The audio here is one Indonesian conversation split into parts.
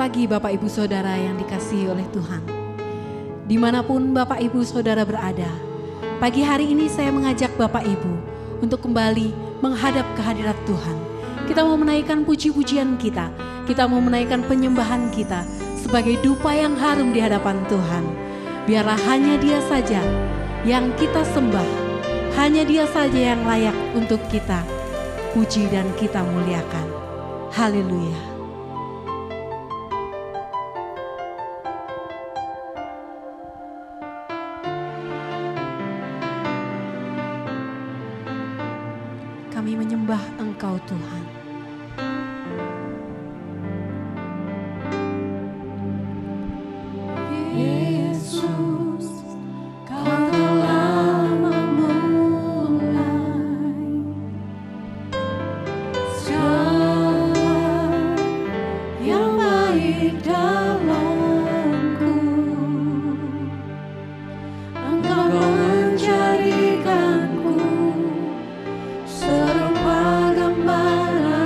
pagi Bapak Ibu Saudara yang dikasihi oleh Tuhan. Dimanapun Bapak Ibu Saudara berada, pagi hari ini saya mengajak Bapak Ibu untuk kembali menghadap kehadirat Tuhan. Kita mau menaikkan puji-pujian kita mau menaikkan penyembahan kita sebagai dupa yang harum di hadapan Tuhan. Biarlah hanya Dia saja yang kita sembah, hanya Dia saja yang layak untuk kita puji dan kita muliakan. Haleluya. Kami menyembah Engkau Tuhan. Yesus, Kau telah memulai segala yang baik dalamku. Engkau menjadikanku serupa gambaran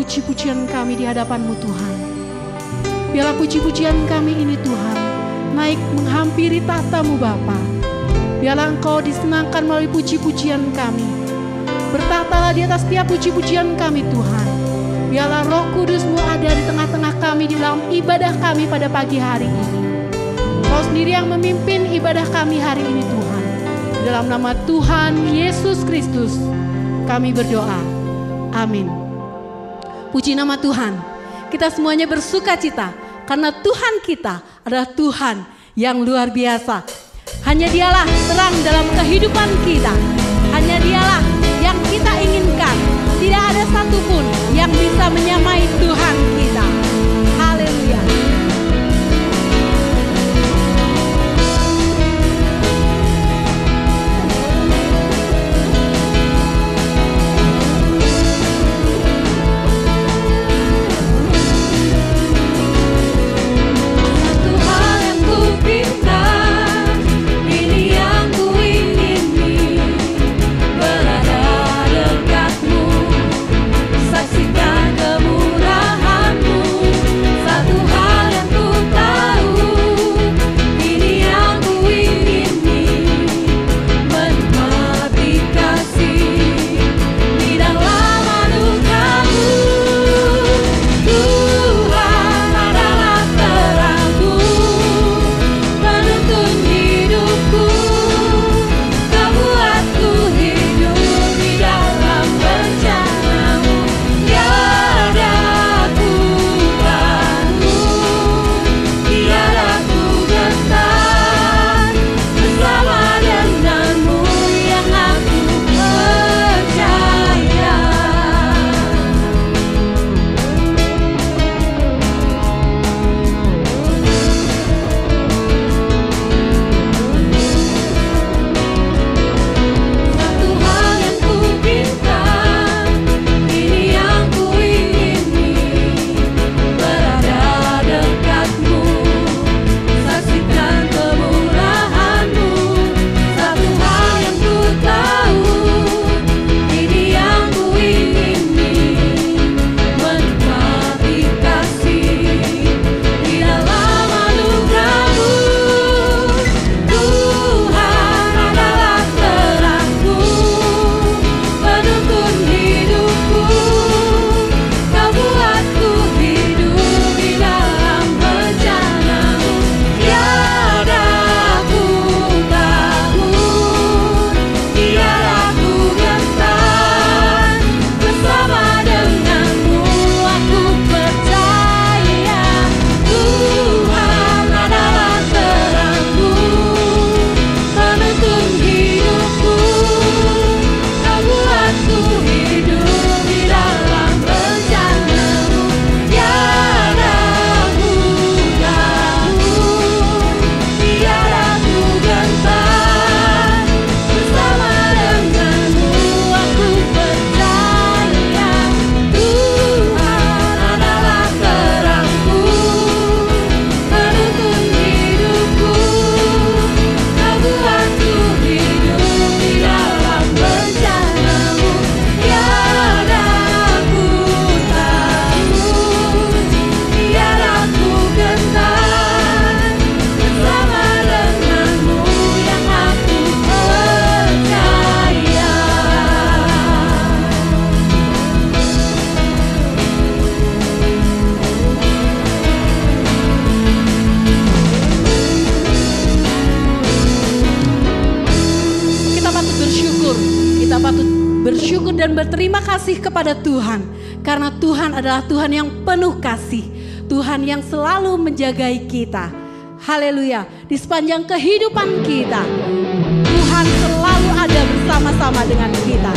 puji-pujian kami di hadapan-Mu Tuhan. Biarlah puji-pujian kami ini Tuhan naik menghampiri tahta-Mu Bapa. Biarlah Engkau disenangkan melalui puji-pujian kami. Bertahtalah di atas setiap puji-pujian kami Tuhan. Biarlah Roh Kudus-Mu ada di tengah-tengah kami di dalam ibadah kami pada pagi hari ini. Kau sendiri yang memimpin ibadah kami hari ini Tuhan. Dalam nama Tuhan Yesus Kristus kami berdoa. Amin. Puji nama Tuhan. Kita semuanya bersuka cita karena Tuhan kita adalah Tuhan yang luar biasa. Hanya Dialah terang dalam kehidupan kita. Hanya Dialah yang kita inginkan. Tidak ada satupun yang bisa menyamai Tuhan kita. Haleluya. Saksikan kemurahan-Mu. bersyukur dan berterima kasih kepada Tuhan. Karena Tuhan adalah Tuhan yang penuh kasih. Tuhan yang selalu menjagai kita. Haleluya. Di sepanjang kehidupan kita, Tuhan selalu ada bersama-sama dengan kita.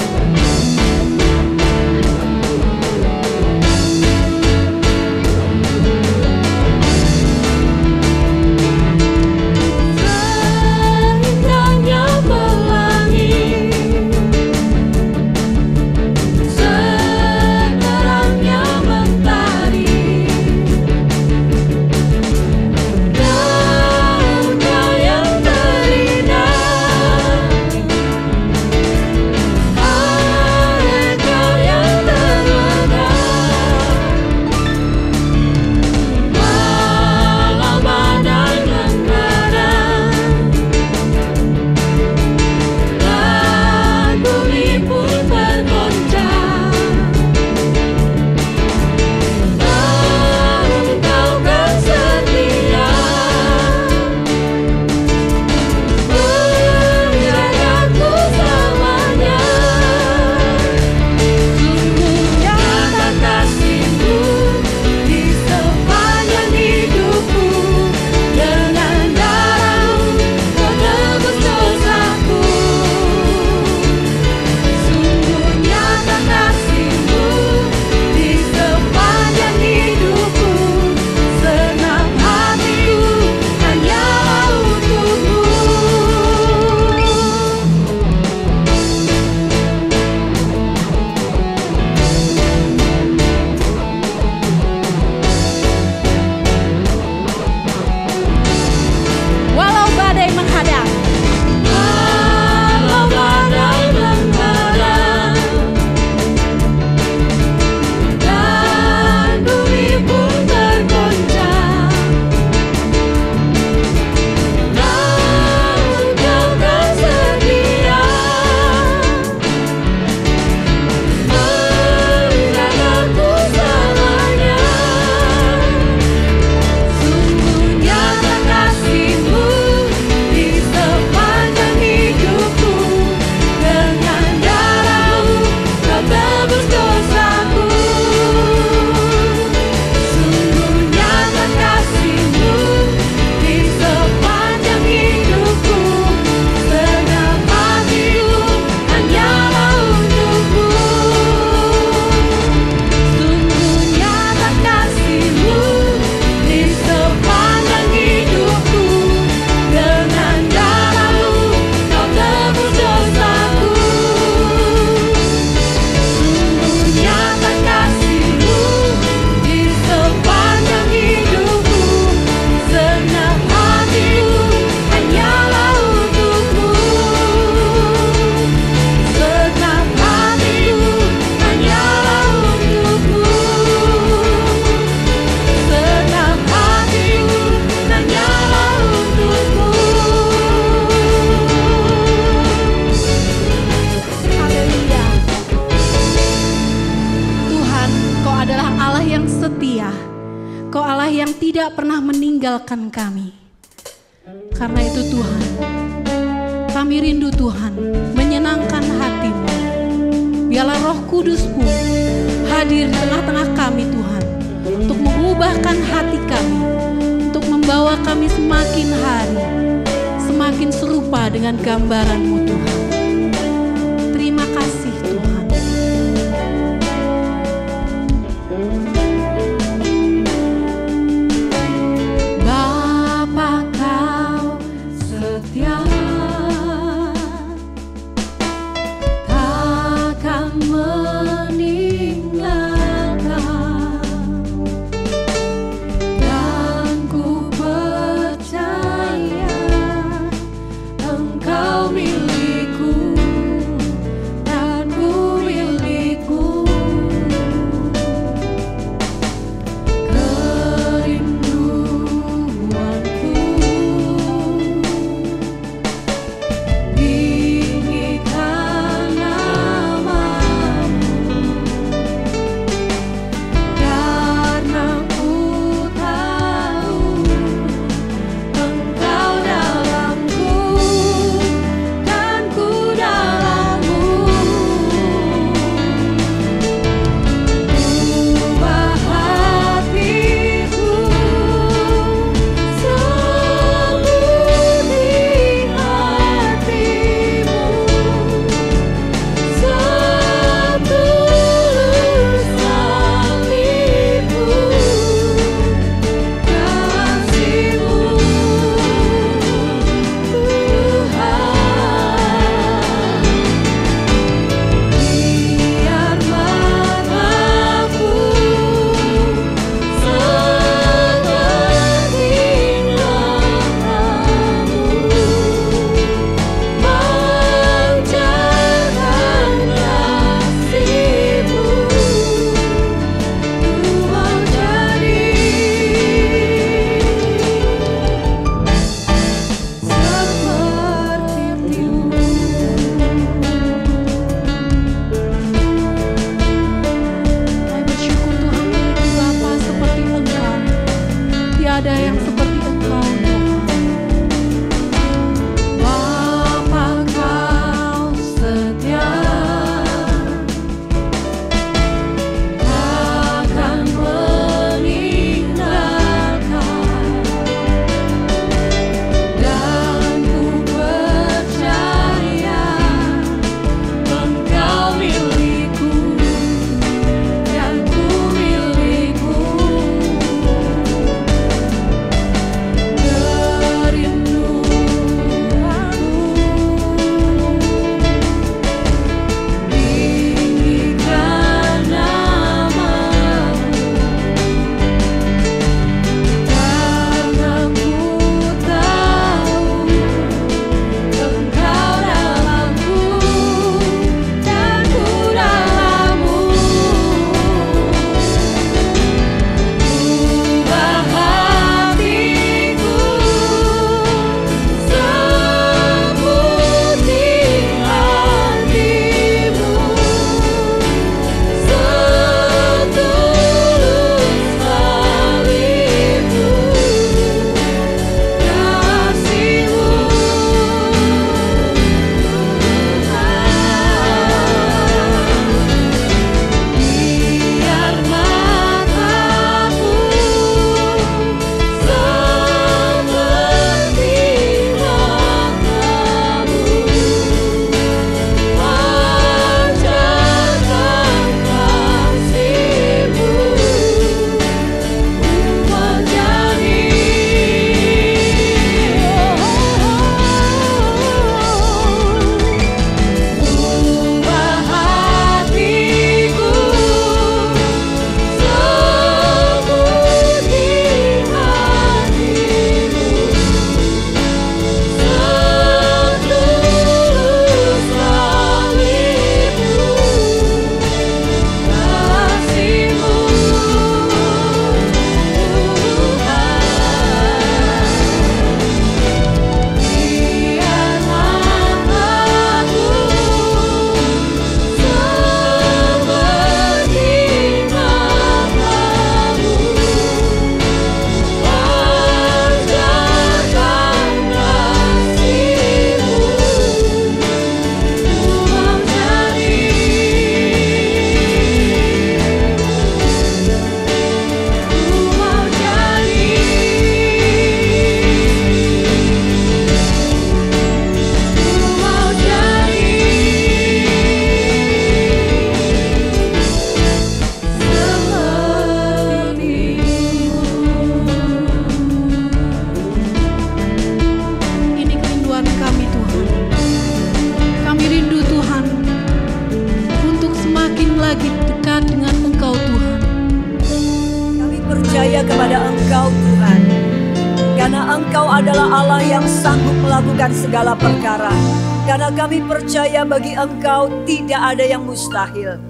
Oh meninggalkan kami. Karena itu Tuhan, kami rindu Tuhan menyenangkan hati-Mu. Biarlah Roh Kudus-Mu hadir di tengah-tengah kami Tuhan, untuk mengubahkan hati kami, untuk membawa kami semakin hari semakin serupa dengan gambaran-Mu Tuhan. Terima kasih Tuhan. Bapa, Kau setia, takkan meninggalkan, dan ku percaya Engkau milikku. Engkau adalah Allah yang sanggup melakukan segala perkara. Karena kami percaya bagi Engkau tidak ada yang mustahil.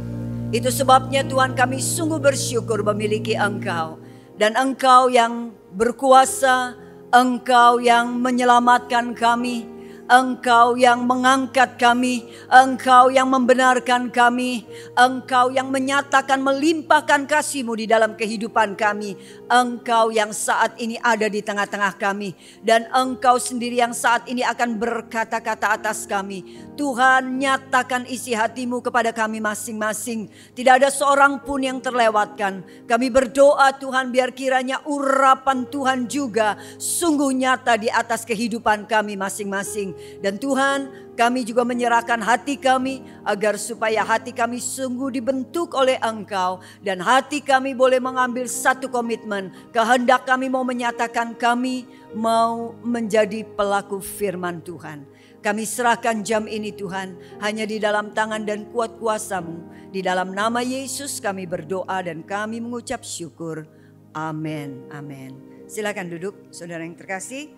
Itu sebabnya Tuhan, kami sungguh bersyukur memiliki Engkau. Dan Engkau yang berkuasa, Engkau yang menyelamatkan kami, Engkau yang mengangkat kami, Engkau yang membenarkan kami, Engkau yang menyatakan melimpahkan kasih-Mu di dalam kehidupan kami. Engkau yang saat ini ada di tengah-tengah kami. Dan Engkau sendiri yang saat ini akan berkata-kata atas kami. Tuhan, nyatakan isi hati-Mu kepada kami masing-masing. Tidak ada seorang pun yang terlewatkan. Kami berdoa Tuhan, biar kiranya urapan Tuhan juga sungguh nyata di atas kehidupan kami masing-masing. Dan Tuhan, kami juga menyerahkan hati kami agar supaya hati kami sungguh dibentuk oleh Engkau. Dan hati kami boleh mengambil satu komitmen. Kehendak kami mau menyatakan kami mau menjadi pelaku firman Tuhan. Kami serahkan jam ini Tuhan, hanya di dalam tangan dan kuat kuasa-Mu. Di dalam nama Yesus kami berdoa dan kami mengucap syukur. Amin. Amin. Silakan duduk, saudara yang terkasih.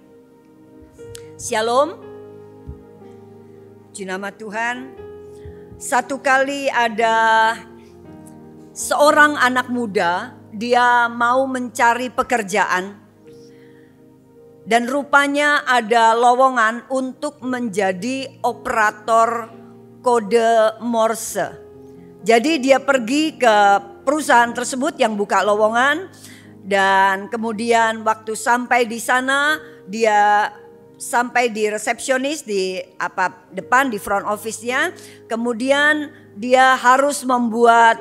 Shalom. Puji nama Tuhan. Satu kali ada seorang anak muda, dia mau mencari pekerjaan. Dan rupanya ada lowongan untuk menjadi operator kode Morse. Jadi dia pergi ke perusahaan tersebut yang buka lowongan. Dan kemudian waktu sampai di sana, dia sampai di resepsionis di depan di front office-nya. Kemudian dia harus membuat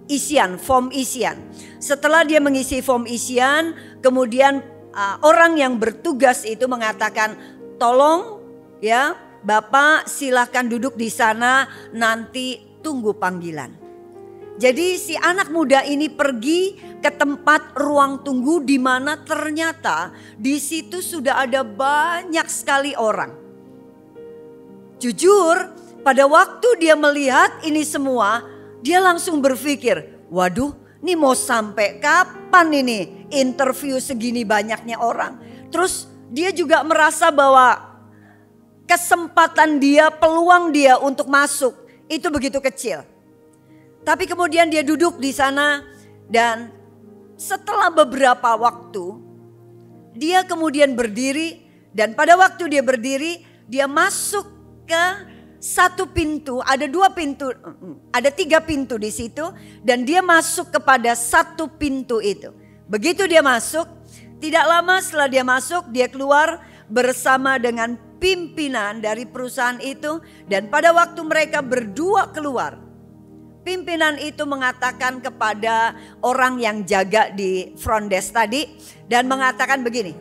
isian, form isian. Setelah dia mengisi form isian, kemudian orang yang bertugas itu mengatakan, tolong ya Bapak silahkan duduk di sana, nanti tunggu panggilan. Jadi si anak muda ini pergi ke tempat ruang tunggu di mana ternyata di situ sudah ada banyak sekali orang. Jujur, pada waktu dia melihat ini semua, dia langsung berpikir, waduh, ini mau sampai kapan ini interview segini banyaknya orang. Terus dia juga merasa bahwa kesempatan dia, peluang dia untuk masuk itu begitu kecil. Tapi kemudian dia duduk di sana dan setelah beberapa waktu dia kemudian berdiri. Dan pada waktu dia berdiri, dia masuk ke satu pintu, ada 2 pintu, ada 3 pintu di situ, dan dia masuk kepada satu pintu itu. Begitu dia masuk, tidak lama setelah dia masuk, dia keluar bersama dengan pimpinan dari perusahaan itu. Dan pada waktu mereka berdua keluar, pimpinan itu mengatakan kepada orang yang jaga di front desk tadi dan mengatakan begini,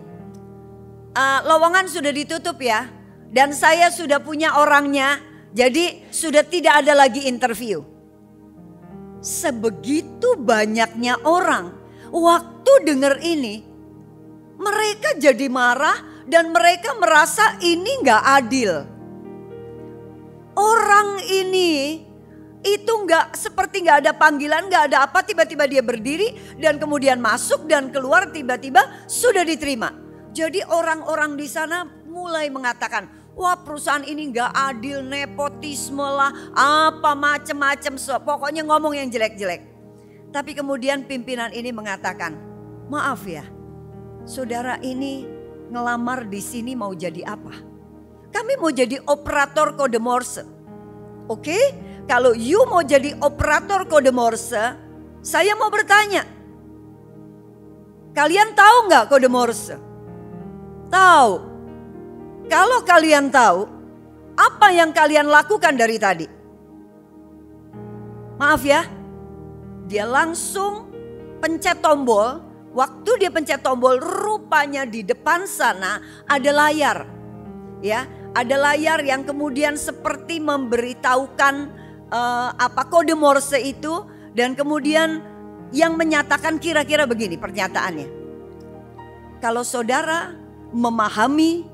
lowongan sudah ditutup ya, dan saya sudah punya orangnya. Jadi sudah tidak ada lagi interview. Sebegitu banyaknya orang, waktu dengar ini, mereka jadi marah dan mereka merasa ini gak adil. Orang ini itu seperti gak ada panggilan, gak ada apa, tiba-tiba dia berdiri dan kemudian masuk dan keluar tiba-tiba sudah diterima. Jadi orang-orang di sana mulai mengatakan, wah perusahaan ini gak adil, nepotisme lah, apa macem-macem, pokoknya ngomong yang jelek-jelek. Tapi kemudian pimpinan ini mengatakan, maaf ya, saudara ini ngelamar di sini mau jadi apa? Kami mau jadi operator kode Morse. Oke, kalau you mau jadi operator kode Morse, saya mau bertanya, kalian tahu gak kode Morse? Tahu. Kalau kalian tahu, apa yang kalian lakukan dari tadi? Maaf ya, dia langsung pencet tombol. Waktu dia pencet tombol, rupanya di depan sana ada layar. Ya, ada layar yang kemudian seperti memberitahukan kode Morse itu. Dan kemudian yang menyatakan kira-kira begini pernyataannya. Kalau saudara memahami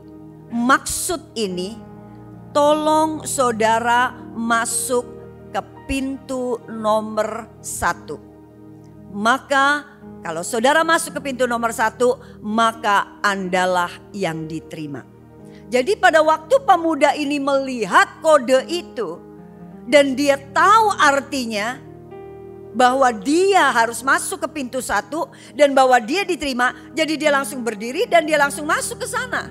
maksud ini, tolong saudara masuk ke pintu nomor 1. maka kalau saudara masuk ke pintu nomor 1, maka Andalah yang diterima. Jadi pada waktu pemuda ini melihat kode itu dan dia tahu artinya bahwa dia harus masuk ke pintu 1 dan bahwa dia diterima, jadi dia langsung berdiri dan dia langsung masuk ke sana.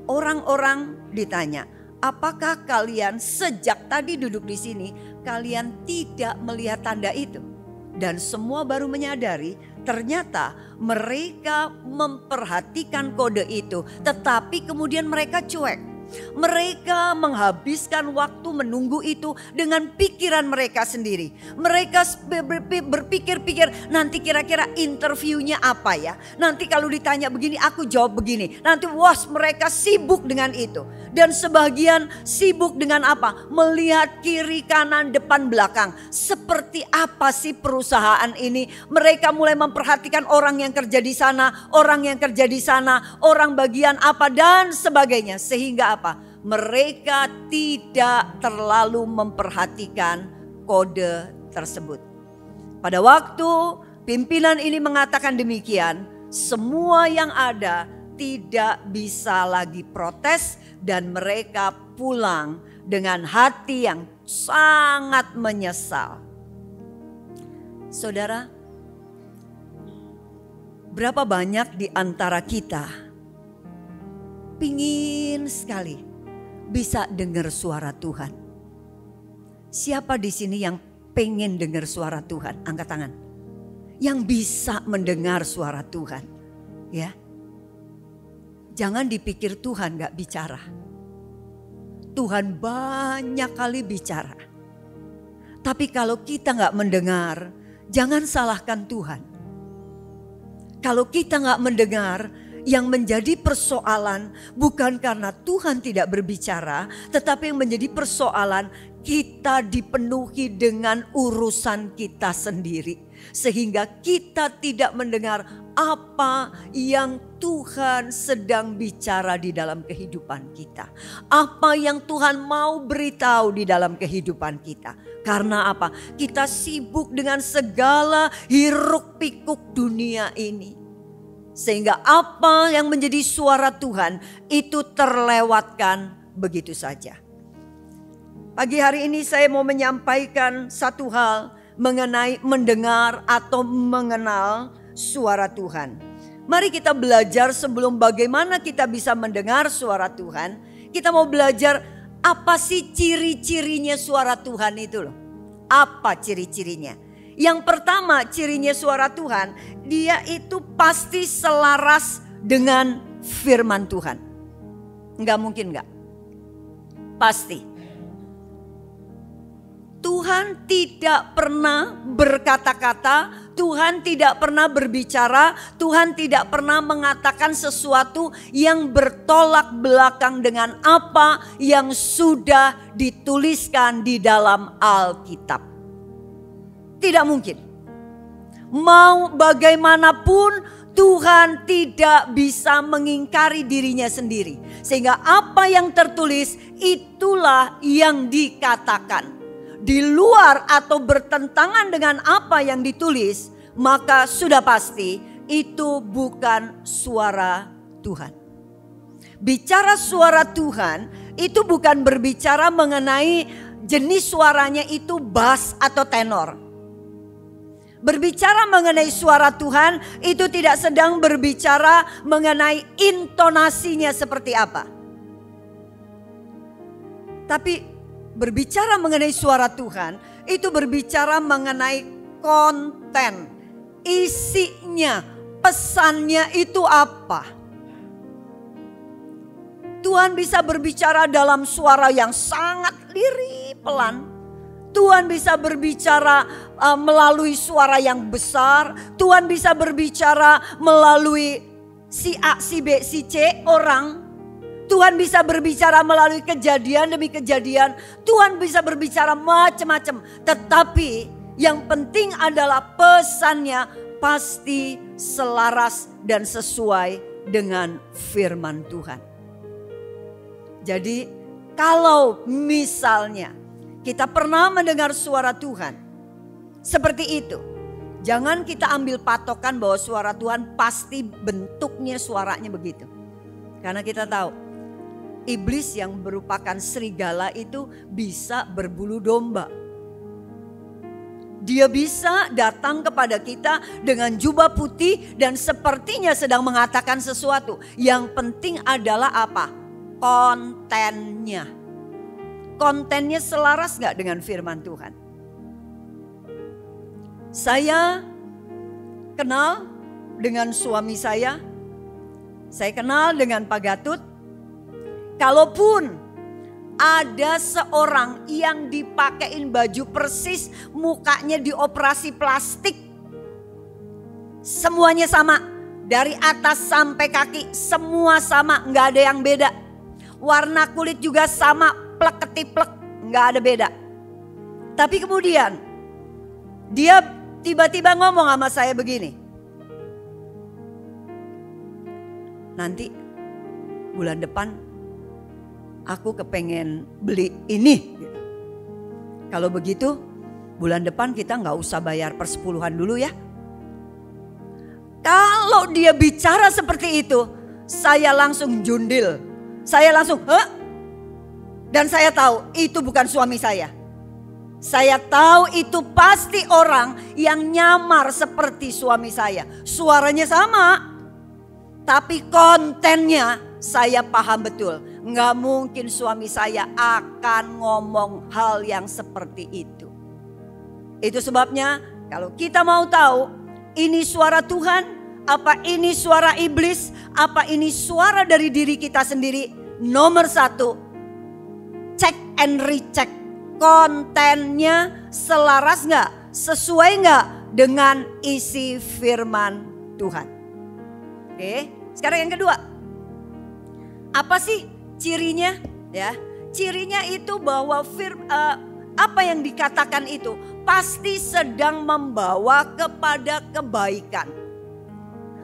Orang-orang ditanya, apakah kalian sejak tadi duduk di sini, kalian tidak melihat tanda itu? Dan semua baru menyadari ternyata mereka memperhatikan kode itu, tetapi kemudian mereka cuek. Mereka menghabiskan waktu menunggu itu dengan pikiran mereka sendiri. Mereka berpikir-pikir, nanti kira-kira interviewnya apa ya? Nanti kalau ditanya begini aku jawab begini. Nanti mereka sibuk dengan itu. Dan sebagian sibuk dengan apa? Melihat kiri, kanan, depan, belakang. Seperti apa sih perusahaan ini? Mereka mulai memperhatikan orang yang kerja di sana, orang yang kerja di sana, orang bagian apa dan sebagainya. Sehingga apa? Mereka tidak terlalu memperhatikan kode tersebut. Pada waktu pimpinan ini mengatakan demikian, semua yang ada tidak bisa lagi protes dan mereka pulang dengan hati yang sangat menyesal. Saudara, berapa banyak di antara kita pingin sekali bisa dengar suara Tuhan? Siapa di sini yang pengen dengar suara Tuhan? Angkat tangan. Yang bisa mendengar suara Tuhan, ya. Jangan dipikir Tuhan gak bicara. Tuhan banyak kali bicara. Tapi kalau kita gak mendengar, jangan salahkan Tuhan. Kalau kita gak mendengar, yang menjadi persoalan bukan karena Tuhan tidak berbicara, tetapi yang menjadi persoalan kita dipenuhi dengan urusan kita sendiri. Sehingga kita tidak mendengar apa yang Tuhan sedang bicara di dalam kehidupan kita. Apa yang Tuhan mau beritahu di dalam kehidupan kita. Karena apa? Kita sibuk dengan segala hiruk pikuk dunia ini. Sehingga apa yang menjadi suara Tuhan itu terlewatkan begitu saja. Pagi hari ini saya mau menyampaikan satu hal mengenai mendengar atau mengenal suara Tuhan. Mari kita belajar sebelum bagaimana kita bisa mendengar suara Tuhan. Kita mau belajar apa sih ciri-cirinya suara Tuhan itu loh. Apa ciri-cirinya? Yang pertama cirinya suara Tuhan, dia itu pasti selaras dengan firman Tuhan. Enggak mungkin enggak. Pasti. Tuhan tidak pernah berkata-kata, Tuhan tidak pernah berbicara, Tuhan tidak pernah mengatakan sesuatu yang bertolak belakang dengan apa yang sudah dituliskan di dalam Alkitab. Tidak mungkin. Mau bagaimanapun Tuhan tidak bisa mengingkari dirinya sendiri. Sehingga apa yang tertulis itulah yang dikatakan. Di luar atau bertentangan dengan apa yang ditulis, maka sudah pasti itu bukan suara Tuhan. Bicara suara Tuhan itu bukan berbicara mengenai jenis suaranya itu bass atau tenor. Berbicara mengenai suara Tuhan itu tidak sedang berbicara mengenai intonasinya seperti apa. Tapi berbicara mengenai suara Tuhan itu berbicara mengenai konten, isinya, pesannya itu apa. Tuhan bisa berbicara dalam suara yang sangat lirih, pelan. Tuhan bisa berbicara melalui suara yang besar. Tuhan bisa berbicara melalui si A, si B, si C orang. Tuhan bisa berbicara melalui kejadian demi kejadian. Tuhan bisa berbicara macam-macam. Tetapi yang penting adalah pesannya pasti selaras dan sesuai dengan firman Tuhan. Jadi kalau misalnya kita pernah mendengar suara Tuhan. seperti itu. Jangan kita ambil patokan bahwa suara Tuhan pasti bentuknya suaranya begitu. Karena kita tahu iblis yang merupakan serigala itu bisa berbulu domba. Dia bisa datang kepada kita dengan jubah putih dan sepertinya sedang mengatakan sesuatu. Yang penting adalah apa? Kontennya. Kontennya selaras gak dengan firman Tuhan? Saya kenal dengan suami saya kenal dengan Pak Gatut. Kalaupun ada seorang yang dipakein baju persis, mukanya dioperasi plastik, semuanya sama, dari atas sampai kaki semua sama, nggak ada yang beda. Warna kulit juga sama, plek ketiplek, nggak ada beda. Tapi kemudian dia tiba-tiba ngomong sama saya begini, nanti bulan depan aku kepengen beli ini. Kalau begitu bulan depan kita nggak usah bayar persepuluhan dulu ya. Kalau dia bicara seperti itu, saya langsung jundil. Saya langsung, hah? Dan saya tahu itu bukan suami saya. Saya tahu itu pasti orang yang nyamar seperti suami saya. Suaranya sama, tapi kontennya saya paham betul. Nggak mungkin suami saya akan ngomong hal yang seperti itu. Itu sebabnya kalau kita mau tahu ini suara Tuhan, apa ini suara iblis, apa ini suara dari diri kita sendiri. Nomor satu, cek and recheck. Kontennya selaras nggak, sesuai nggak dengan isi firman Tuhan. Oke, sekarang yang kedua, apa sih cirinya? Ya, cirinya itu bahwa apa yang dikatakan itu pasti sedang membawa kepada kebaikan,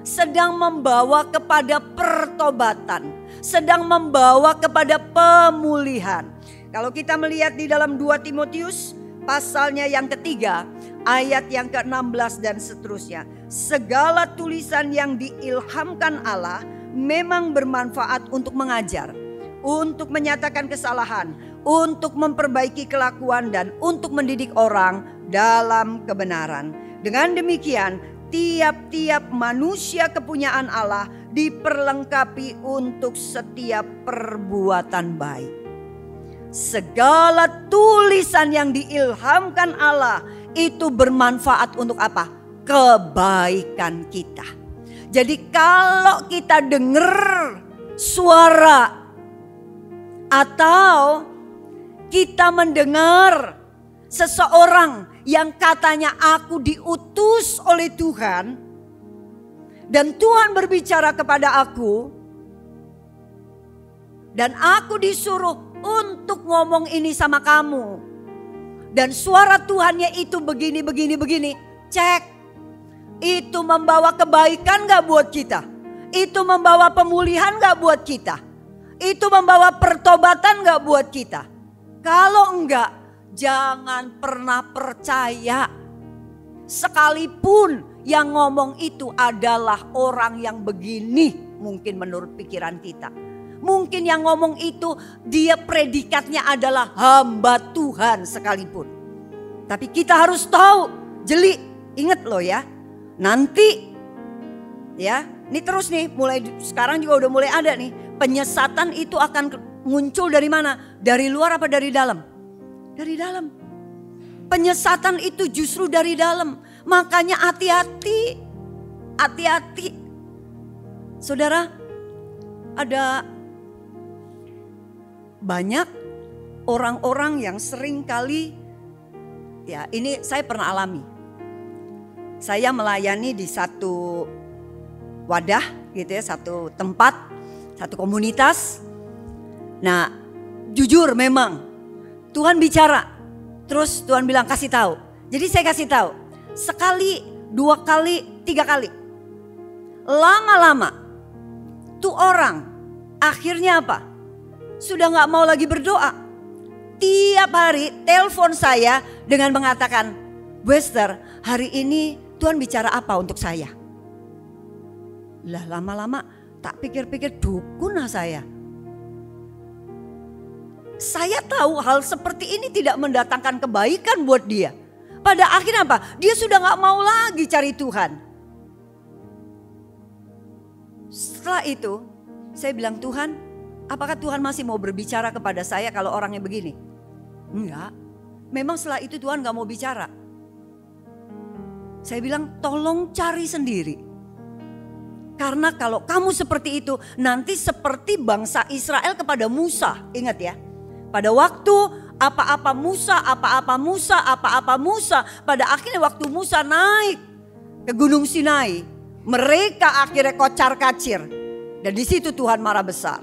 sedang membawa kepada pertobatan, sedang membawa kepada pemulihan. Kalau kita melihat di dalam 2 Timotius pasalnya yang ketiga, ayat yang ke-16 dan seterusnya. Segala tulisan yang diilhamkan Allah memang bermanfaat untuk mengajar, untuk menyatakan kesalahan, untuk memperbaiki kelakuan dan untuk mendidik orang dalam kebenaran. Dengan demikian, tiap-tiap manusia kepunyaan Allah diperlengkapi untuk setiap perbuatan baik. Segala tulisan yang diilhamkan Allah itu bermanfaat untuk apa? Kebaikan kita. Jadi kalau kita dengar suara atau kita mendengar seseorang yang katanya aku diutus oleh Tuhan dan Tuhan berbicara kepada aku dan aku disuruh untuk ngomong ini sama kamu dan suara Tuhannya itu begini, cek, itu membawa kebaikan gak buat kita? Itu membawa pemulihan gak buat kita? Itu membawa pertobatan gak buat kita? Kalau enggak, jangan pernah percaya. Sekalipun yang ngomong itu adalah orang yang begini, mungkin menurut pikiran kita. Mungkin yang ngomong itu dia predikatnya adalah hamba Tuhan sekalipun. Tapi kita harus tahu, jeli, ingat loh ya. Nanti ya, ini terus nih, mulai sekarang juga udah mulai ada nih. Penyesatan itu akan muncul dari mana? Dari luar apa dari dalam? Dari dalam. Penyesatan itu justru dari dalam. Makanya hati-hati. Hati-hati. Saudara, ada banyak orang-orang yang sering kali, ya ini saya pernah alami. Saya melayani di satu wadah gitu ya, satu tempat, satu komunitas. Nah, jujur memang Tuhan bicara. Terus Tuhan bilang kasih tahu. Jadi saya kasih tahu. Sekali, 2 kali, 3 kali. Lama-lama tuh orang akhirnya apa? Sudah gak mau lagi berdoa. Tiap hari telepon saya dengan mengatakan, Bu Esther, hari ini Tuhan bicara apa untuk saya? Lah lama-lama tak pikir-pikir dukun lah saya. Saya tahu hal seperti ini tidak mendatangkan kebaikan buat dia. Pada akhirnya apa? Dia sudah gak mau lagi cari Tuhan. Setelah itu saya bilang, Tuhan, apakah Tuhan masih mau berbicara kepada saya kalau orangnya begini? Enggak. Memang setelah itu Tuhan gak mau bicara. Saya bilang, tolong cari sendiri. Karena kalau kamu seperti itu, nanti seperti bangsa Israel kepada Musa. Ingat ya, pada waktu apa-apa Musa. Pada akhirnya waktu Musa naik ke Gunung Sinai, mereka akhirnya kocar-kacir. Dan di situ Tuhan marah besar.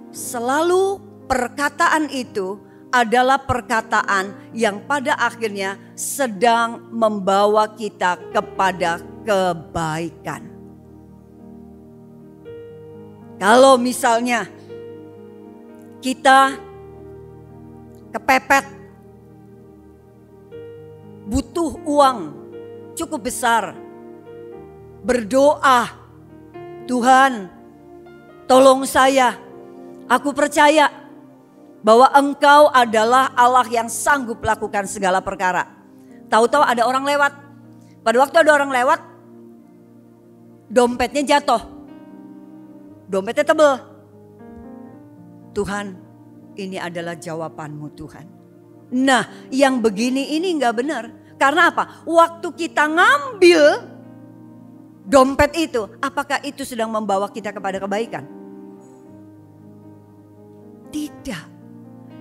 Selalu perkataan itu adalah perkataan yang pada akhirnya sedang membawa kita kepada kebaikan. Kalau misalnya kita kepepet, butuh uang cukup besar, berdoa, Tuhan tolong saya, aku percaya bahwa Engkau adalah Allah yang sanggup lakukan segala perkara. Tahu-tahu ada orang lewat. Pada waktu ada orang lewat, dompetnya jatuh. Dompetnya tebel. Tuhan, ini adalah jawabanmu Tuhan. Nah, yang begini ini enggak benar. Karena apa? Waktu kita ngambil dompet itu, apakah itu sedang membawa kita kepada kebaikan? Tidak.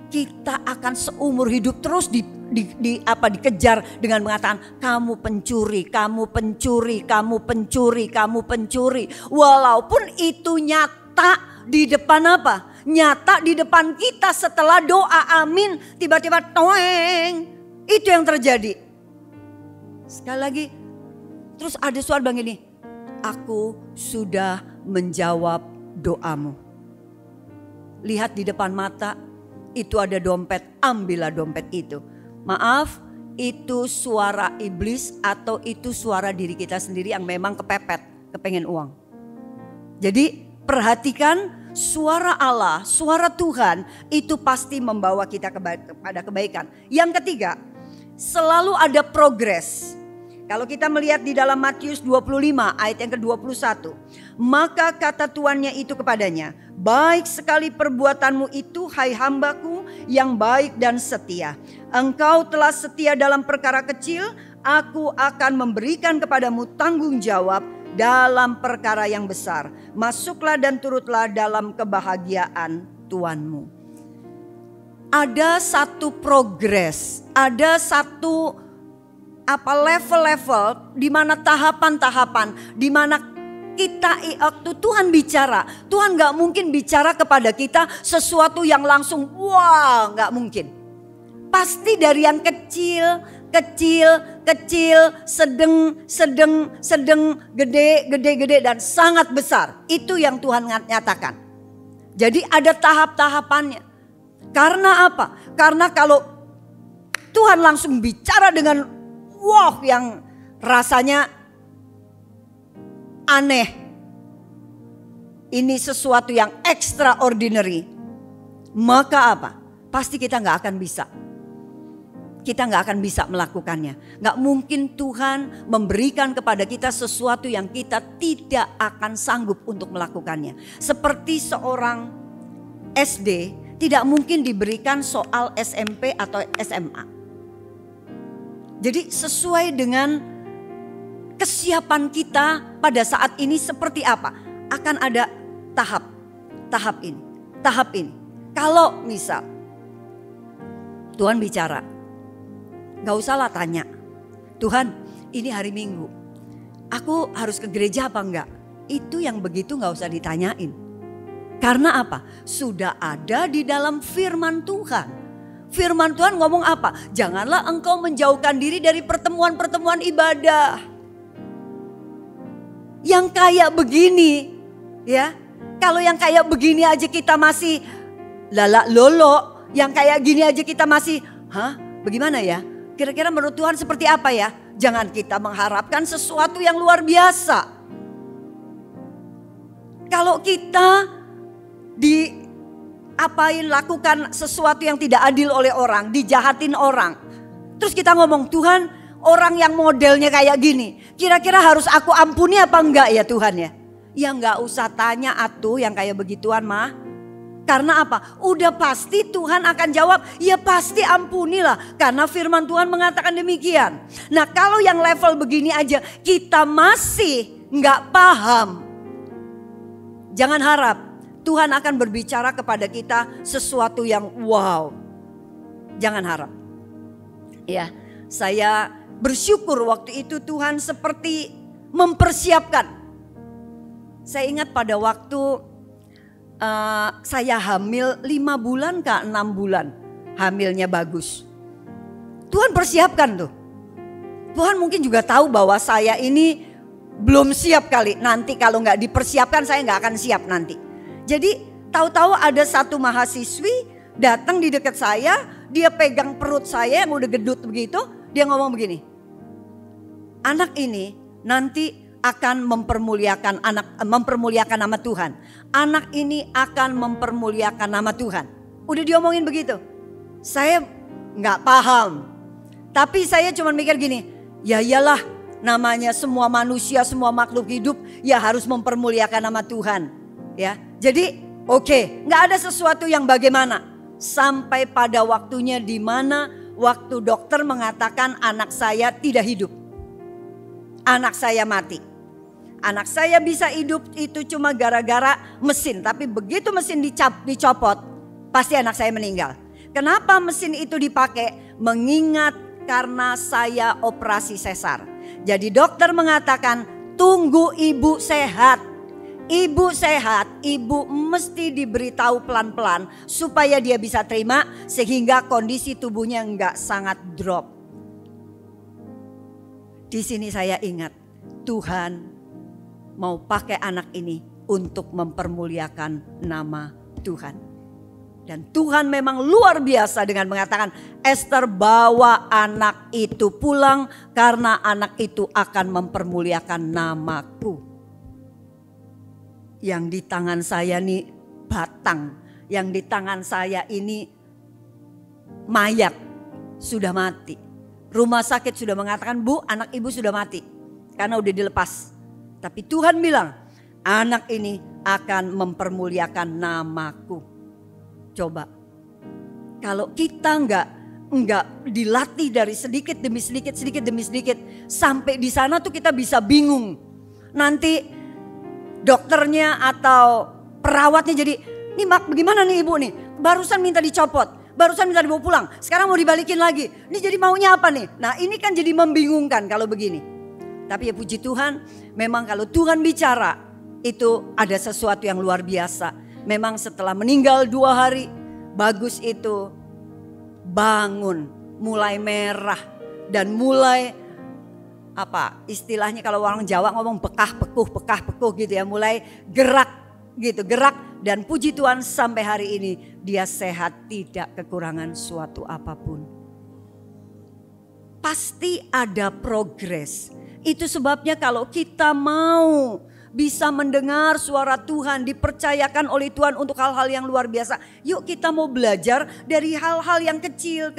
Kita akan seumur hidup terus dikejar dengan mengatakan kamu pencuri. Walaupun itu nyata di depan apa? Nyata di depan kita setelah doa amin, tiba-tiba toeng. Itu yang terjadi. Sekali lagi, terus ada suara bilang gini, aku sudah menjawab doamu. Lihat di depan mata, itu ada dompet, ambillah dompet itu. Maaf, itu suara iblis atau itu suara diri kita sendiri yang memang kepepet, kepengen uang. Jadi perhatikan, suara Allah, suara Tuhan itu pasti membawa kita kepada kebaikan. Yang ketiga, selalu ada progres. Kalau kita melihat di dalam Matius 25 ayat yang ke-21. Maka kata tuannya itu kepadanya, baik sekali perbuatanmu itu hai hambaku yang baik dan setia. Engkau telah setia dalam perkara kecil, aku akan memberikan kepadamu tanggung jawab dalam perkara yang besar. Masuklah dan turutlah dalam kebahagiaan Tuanmu. Ada satu progres, ada satu level-level, di mana tahapan-tahapan, di mana kita waktu Tuhan bicara, Tuhan gak mungkin bicara kepada kita sesuatu yang langsung wah, gak mungkin. Pasti dari yang kecil, sedang, gede dan sangat besar. Itu yang Tuhan nyatakan. Jadi ada tahap-tahapannya. Karena apa? Karena kalau Tuhan langsung bicara dengan wah yang rasanya aneh. Ini sesuatu yang extraordinary. Maka apa? Pasti kita gak akan bisa. Kita gak akan bisa melakukannya. Gak mungkin Tuhan memberikan kepada kita sesuatu yang kita tidak akan sanggup untuk melakukannya. Seperti seorang SD tidak mungkin diberikan soal SMP atau SMA. Jadi sesuai dengan kesiapan kita pada saat ini seperti apa? Akan ada tahap ini. Kalau misal Tuhan bicara, gak usahlah tanya, Tuhan ini hari Minggu, aku harus ke gereja apa enggak? Itu yang begitu gak usah ditanyain. Karena apa? Sudah ada di dalam firman Tuhan. Firman Tuhan ngomong apa? Janganlah engkau menjauhkan diri dari pertemuan-pertemuan ibadah. Yang kayak begini, ya. Kalau yang kayak begini aja kita masih lala lolo, yang kayak gini aja kita masih, Bagaimana ya? Kira-kira menurut Tuhan seperti apa ya? Jangan kita mengharapkan sesuatu yang luar biasa. Kalau kita lakukan sesuatu yang tidak adil oleh orang, dijahatin orang. Terus kita ngomong, Tuhan, orang yang modelnya kayak gini, kira-kira harus aku ampuni apa enggak ya Tuhan ya? Ya enggak usah tanya atuh yang kayak begituan mah. Karena apa? Udah pasti Tuhan akan jawab, ya pasti ampunilah. Karena firman Tuhan mengatakan demikian. Nah kalau yang level begini aja kita masih enggak paham. Jangan harap Tuhan akan berbicara kepada kita sesuatu yang wow. Jangan harap. Ya, saya bersyukur waktu itu Tuhan seperti mempersiapkan. Saya ingat pada waktu saya hamil 5 bulan ke 6 bulan. Hamilnya bagus. Tuhan persiapkan tuh. Tuhan mungkin juga tahu bahwa saya ini belum siap kali. Nanti kalau nggak dipersiapkan saya nggak akan siap nanti. Jadi tahu-tahu ada satu mahasiswi datang di dekat saya. Dia pegang perut saya yang udah gedut begitu. Dia ngomong begini. Anak ini nanti akan mempermuliakan nama Tuhan. Anak ini akan mempermuliakan nama Tuhan. Udah diomongin begitu. Saya nggak paham. Tapi saya cuma mikir gini. Ya iyalah, namanya semua manusia, semua makhluk hidup ya harus mempermuliakan nama Tuhan. Ya, jadi oke, nggak ada sesuatu yang bagaimana. Sampai pada waktunya di mana waktu dokter mengatakan anak saya tidak hidup. Anak saya mati. Anak saya bisa hidup itu cuma gara-gara mesin. Tapi begitu mesin dicopot, pasti anak saya meninggal. Kenapa mesin itu dipakai? Mengingat karena saya operasi sesar. Jadi dokter mengatakan tunggu ibu sehat. Ibu sehat, ibu mesti diberitahu pelan-pelan supaya dia bisa terima. Sehingga kondisi tubuhnya enggak sangat drop. Di sini saya ingat Tuhan mau pakai anak ini untuk mempermuliakan nama Tuhan. Dan Tuhan memang luar biasa dengan mengatakan, Esther bawa anak itu pulang karena anak itu akan mempermuliakan namaku. Yang di tangan saya ini batang, yang di tangan saya ini mayat, sudah mati. Rumah sakit sudah mengatakan, Bu, anak ibu sudah mati karena udah dilepas. Tapi Tuhan bilang, anak ini akan mempermuliakan namaku. Coba, kalau kita enggak dilatih dari sedikit demi sedikit, sampai di sana tuh kita bisa bingung. Nanti dokternya atau perawatnya jadi, nih mak bagaimana nih ibu nih? Barusan minta dicopot, barusan minta dibawa pulang, sekarang mau dibalikin lagi. Ini jadi maunya apa nih? Nah ini kan jadi membingungkan kalau begini. Tapi ya puji Tuhan, memang kalau Tuhan bicara itu ada sesuatu yang luar biasa. Memang setelah meninggal 2 hari, bagus itu bangun, mulai merah dan mulai apa istilahnya kalau orang Jawa ngomong bekah pekuh gitu ya, mulai gerak gitu, gerak dan puji Tuhan sampai hari ini dia sehat, tidak kekurangan suatu apapun. Pasti ada progres. Itu sebabnya kalau kita mau bisa mendengar suara Tuhan, dipercayakan oleh Tuhan untuk hal-hal yang luar biasa. Yuk kita mau belajar dari hal-hal yang kecil,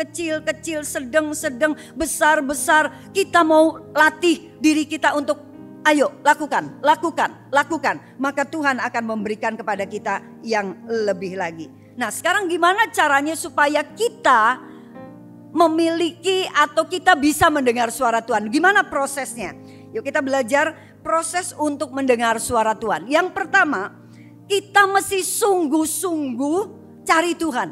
sedang, besar. Kita mau latih diri kita untuk ayo lakukan. Maka Tuhan akan memberikan kepada kita yang lebih lagi. Nah sekarang gimana caranya supaya kita memiliki atau kita bisa mendengar suara Tuhan? Gimana prosesnya? Yuk kita belajar proses untuk mendengar suara Tuhan. Yang pertama, kita mesti sungguh-sungguh cari Tuhan.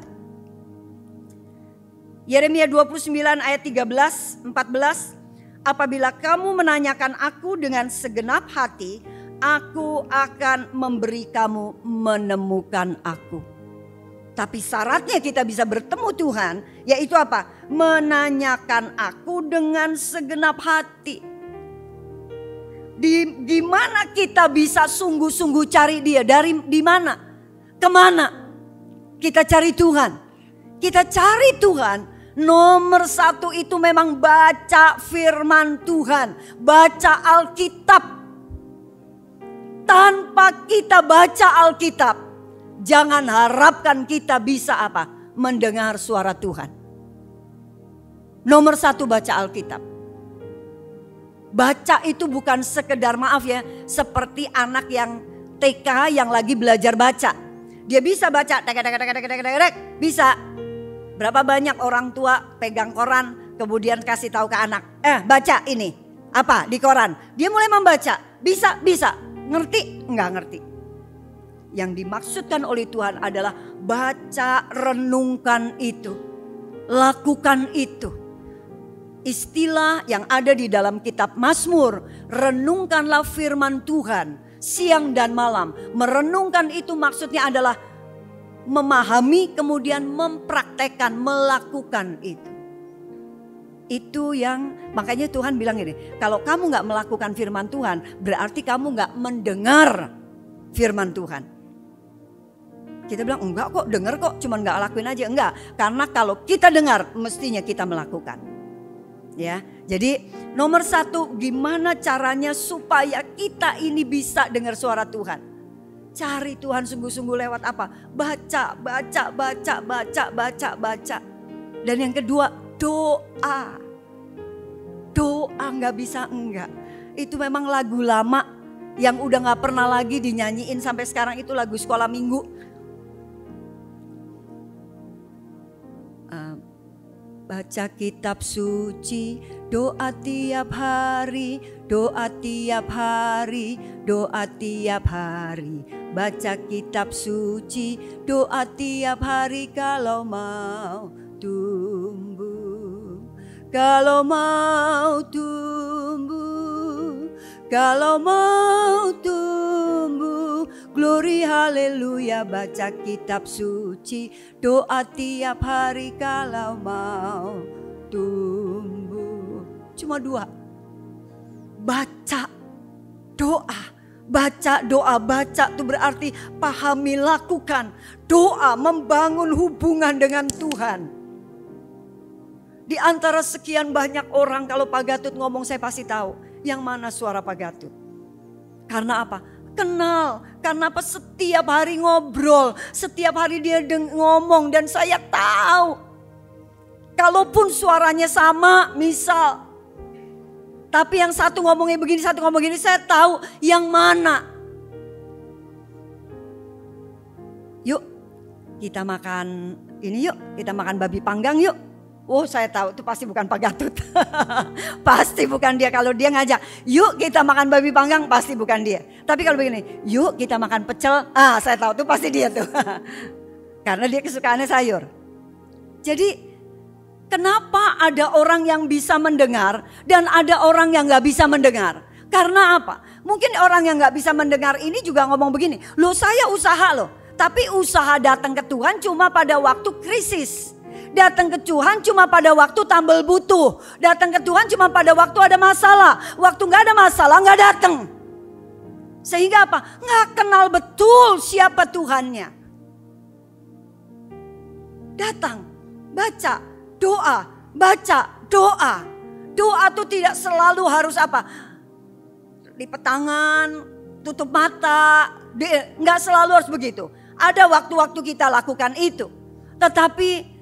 Yeremia 29 ayat 13, 14. Apabila kamu menanyakan aku dengan segenap hati, aku akan memberi kamu menemukan aku. Tapi syaratnya kita bisa bertemu Tuhan, yaitu apa? Menanyakan aku dengan segenap hati. Di mana kita bisa sungguh-sungguh cari dia? Di mana? Kemana? Kita cari Tuhan. Kita cari Tuhan Nomor satu itu memang baca firman Tuhan, baca Alkitab. Tanpa kita baca Alkitab, jangan harapkan kita bisa apa? Mendengar suara Tuhan. Nomor satu baca Alkitab. Baca itu bukan sekedar, maaf ya, seperti anak yang TK yang lagi belajar baca. Dia bisa baca, bisa. Berapa banyak orang tua pegang koran kemudian kasih tahu ke anak, baca ini, apa di koran. Dia mulai membaca, bisa, ngerti, enggak ngerti. Yang dimaksudkan oleh Tuhan adalah baca, renungkan itu, lakukan itu. Istilah yang ada di dalam kitab Mazmur, renungkanlah firman Tuhan siang dan malam. Merenungkan itu maksudnya adalah memahami kemudian mempraktekkan, melakukan itu. Itu yang makanya Tuhan bilang ini, kalau kamu gak melakukan firman Tuhan berarti kamu gak mendengar firman Tuhan. Kita bilang enggak kok, dengar kok, cuman gak lakuin aja. Enggak, karena kalau kita dengar mestinya kita melakukan. Ya, jadi nomor satu, gimana caranya supaya kita ini bisa dengar suara Tuhan? Cari Tuhan sungguh-sungguh lewat apa? Baca. Dan yang kedua, doa. Doa gak bisa enggak. Itu memang lagu lama yang udah gak pernah lagi dinyanyiin sampai sekarang, itu lagu sekolah minggu. Baca kitab suci, doa tiap hari, doa tiap hari, doa tiap hari. Baca kitab suci, doa tiap hari kalau mau tumbuh. Kalau mau tumbuh, kalau mau tumbuh. Glory haleluya, baca kitab suci, doa tiap hari kalau mau tumbuh. Cuma dua. Baca, doa. Baca, doa, baca itu berarti pahami, lakukan. Doa membangun hubungan dengan Tuhan. Di antara sekian banyak orang, kalau Pak Gatut ngomong saya pasti tahu yang mana suara Pak Gatut. Karena apa? Kenal, karena apa? Setiap hari ngobrol, setiap hari dia ngomong dan saya tahu. Kalaupun suaranya sama, misal. Tapi yang satu ngomongnya begini, satu ngomong begini, saya tahu yang mana. Yuk, kita makan ini yuk, kita makan babi panggang yuk. Oh saya tahu itu pasti bukan Pak Gatut. Pasti bukan dia. Kalau dia ngajak yuk kita makan babi panggang, pasti bukan dia. Tapi kalau begini, yuk kita makan pecel, saya tahu itu pasti dia tuh. Karena dia kesukaannya sayur. Jadi kenapa ada orang yang bisa mendengar dan ada orang yang gak bisa mendengar? Karena apa? Mungkin orang yang gak bisa mendengar ini juga ngomong begini, loh saya usaha loh. Tapi usaha datang ke Tuhan cuma pada waktu krisis. Datang ke Tuhan cuma pada waktu tambal butuh. Datang ke Tuhan cuma pada waktu ada masalah. Waktu gak ada masalah gak datang. Sehingga apa? Gak kenal betul siapa Tuhannya. Datang, baca, doa, baca, doa. Doa itu tidak selalu harus apa? Lipet tangan, tutup mata. Gak selalu harus begitu. Ada waktu-waktu kita lakukan itu. Tetapi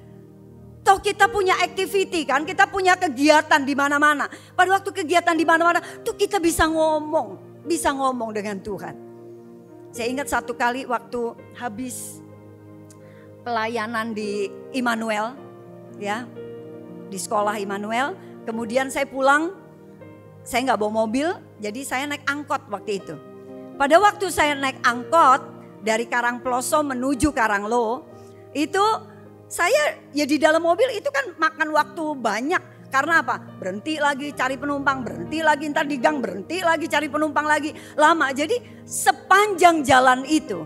toh kita punya activity kan, kita punya kegiatan di mana-mana. Pada waktu kegiatan di mana-mana, tuh kita bisa ngomong dengan Tuhan. Saya ingat satu kali waktu habis pelayanan di Immanuel, ya, di sekolah Immanuel. Kemudian saya pulang, saya nggak bawa mobil, jadi saya naik angkot waktu itu. Pada waktu saya naik angkot dari Karangploso menuju Karanglo, itu saya ya di dalam mobil itu kan makan waktu banyak. Karena apa? Berhenti lagi cari penumpang, berhenti lagi ntar di gang, berhenti lagi cari penumpang lagi. Lama, jadi sepanjang jalan itu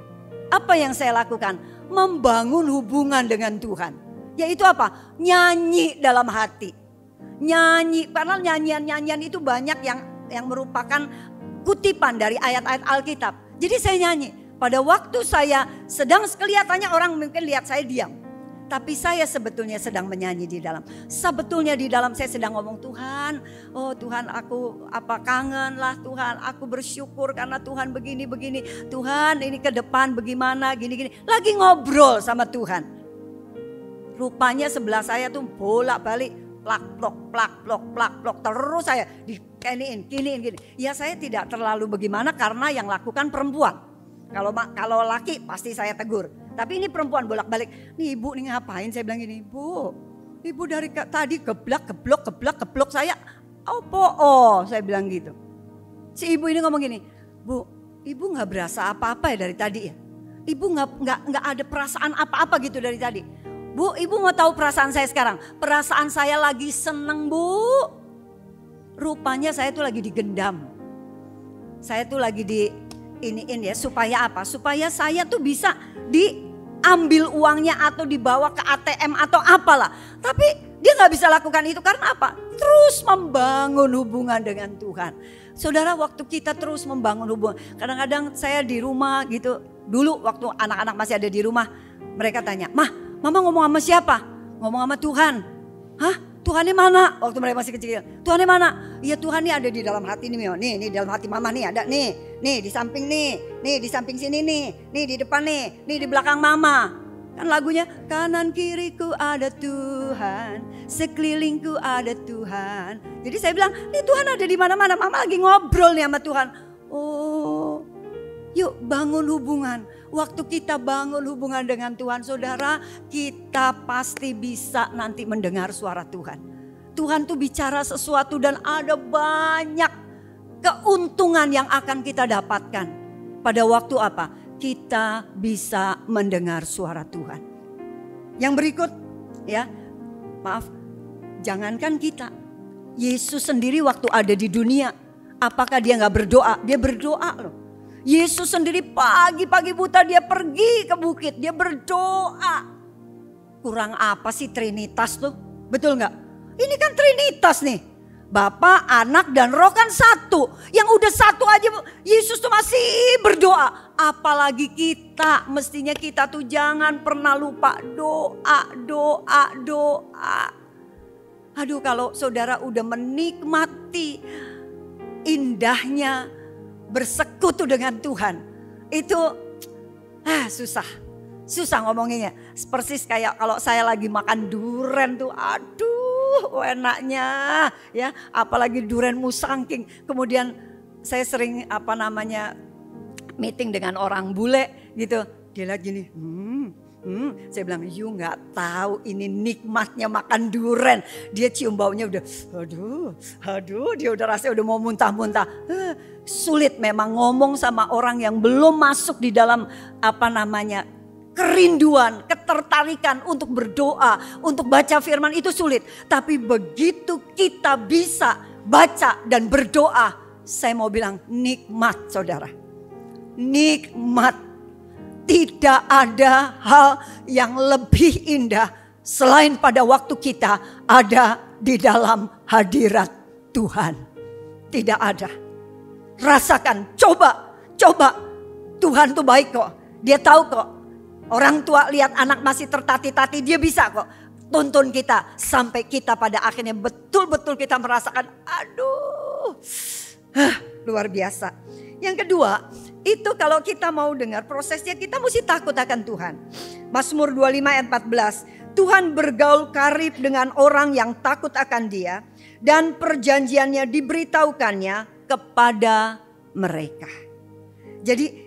apa yang saya lakukan? Membangun hubungan dengan Tuhan. Yaitu apa? Nyanyi dalam hati. Nyanyi, padahal nyanyian-nyanyian itu banyak yang merupakan kutipan dari ayat-ayat Alkitab. Jadi saya nyanyi. Pada waktu saya sedang kelihatannya orang mungkin lihat saya diam. Tapi saya sebetulnya sedang menyanyi di dalam. Sebetulnya di dalam saya sedang ngomong, Tuhan, oh Tuhan aku kangen lah Tuhan. Aku bersyukur karena Tuhan begini-begini. Tuhan ini ke depan bagaimana gini-gini. Lagi ngobrol sama Tuhan. Rupanya sebelah saya tuh bolak-balik. Plak-plok. Terus saya dikiniin, gini. Ya saya tidak terlalu bagaimana karena yang lakukan perempuan. Kalau laki pasti saya tegur. Tapi ini perempuan bolak-balik. Nih ibu nih ngapain? Saya bilang gini, ibu dari tadi geblok saya. Saya bilang gitu. Si ibu ini ngomong gini, Bu, ibu nggak berasa apa-apa ya dari tadi ya? Ibu nggak ada perasaan apa-apa gitu dari tadi. Bu, ibu mau tahu perasaan saya sekarang? Perasaan saya lagi seneng, Bu. Rupanya saya tuh lagi digendam. Saya tuh lagi iniin ya, supaya apa? Supaya saya tuh bisa diambil uangnya atau dibawa ke ATM atau apalah. Tapi dia gak bisa lakukan itu karena apa? Terus membangun hubungan dengan Tuhan. Saudara, waktu kita terus membangun hubungan. Kadang-kadang saya di rumah gitu. Dulu waktu anak-anak masih ada di rumah. Mereka tanya, Mama ngomong sama siapa? Ngomong sama Tuhan. Hah? Tuhannya mana? Waktu mereka masih kecil. Tuhannya mana? Iya, Tuhan nih ada di dalam hati nih. Nih dalam hati mama nih ada nih. Nih di samping nih. Nih di samping sini nih. Nih di depan nih. Nih di belakang mama. Kan lagunya, kanan kiriku ada Tuhan. Sekelilingku ada Tuhan. Jadi saya bilang, nih Tuhan ada di mana-mana. Mama lagi ngobrol nih sama Tuhan. Oh, yuk bangun hubungan. Waktu kita bangun hubungan dengan Tuhan, saudara, kita pasti bisa nanti mendengar suara Tuhan. Tuhan tuh bicara sesuatu dan ada banyak keuntungan yang akan kita dapatkan. Pada waktu apa? Kita bisa mendengar suara Tuhan. Yang berikut ya, maaf, jangankan kita. Yesus sendiri waktu ada di dunia, apakah dia gak berdoa? Dia berdoa loh. Yesus sendiri pagi-pagi buta dia pergi ke bukit, dia berdoa. Kurang apa sih Trinitas tuh? Betul gak? Ini kan Trinitas nih. Bapa, Anak, dan Roh kan satu. Yang udah satu aja Yesus tuh masih berdoa. Apalagi kita, mestinya kita tuh jangan pernah lupa doa. Aduh, kalau saudara udah menikmati indahnya bersekutu dengan Tuhan, itu susah ngomonginnya. Persis kayak kalau saya lagi makan durian tuh, aduh enaknya ya, apalagi durian musangking. Kemudian saya sering meeting dengan orang bule gitu, dia lagi gini, saya bilang, you nggak tahu ini nikmatnya makan durian. Dia cium baunya udah, aduh, dia udah rasanya udah mau muntah-muntah. Sulit memang ngomong sama orang yang belum masuk di dalam kerinduan, ketertarikan untuk berdoa, untuk baca firman itu sulit. Tapi begitu kita bisa baca dan berdoa, saya mau bilang nikmat saudara. Nikmat. Tidak ada hal yang lebih indah selain pada waktu kita ada di dalam hadirat Tuhan. Tidak ada. Rasakan, coba. Tuhan tuh baik kok. Dia tahu kok. Orang tua lihat anak masih tertati-tati, dia bisa kok tuntun kita. Sampai kita pada akhirnya betul-betul kita merasakan, luar biasa. Yang kedua, itu kalau kita mau dengar prosesnya, kita mesti takut akan Tuhan. Mazmur 25 ayat 14. Tuhan bergaul karib dengan orang yang takut akan Dia, dan perjanjiannya diberitahukannya kepada mereka. Jadi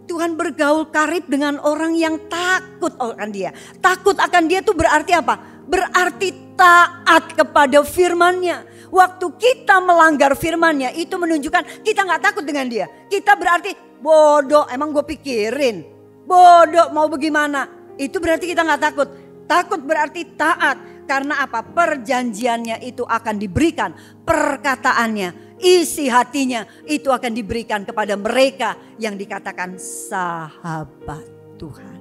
Tuhan bergaul karib dengan orang yang takut akan Dia. Takut akan Dia itu berarti apa? Berarti taat kepada firman-Nya. Waktu kita melanggar firman-Nya itu menunjukkan kita gak takut dengan Dia. Kita berarti bodoh, emang gue pikirin. Bodoh mau bagaimana? Itu berarti kita gak takut. Takut berarti taat. Karena apa? Perjanjiannya itu akan diberikan. Perkataannya, isi hatinya itu akan diberikan kepada mereka yang dikatakan sahabat Tuhan.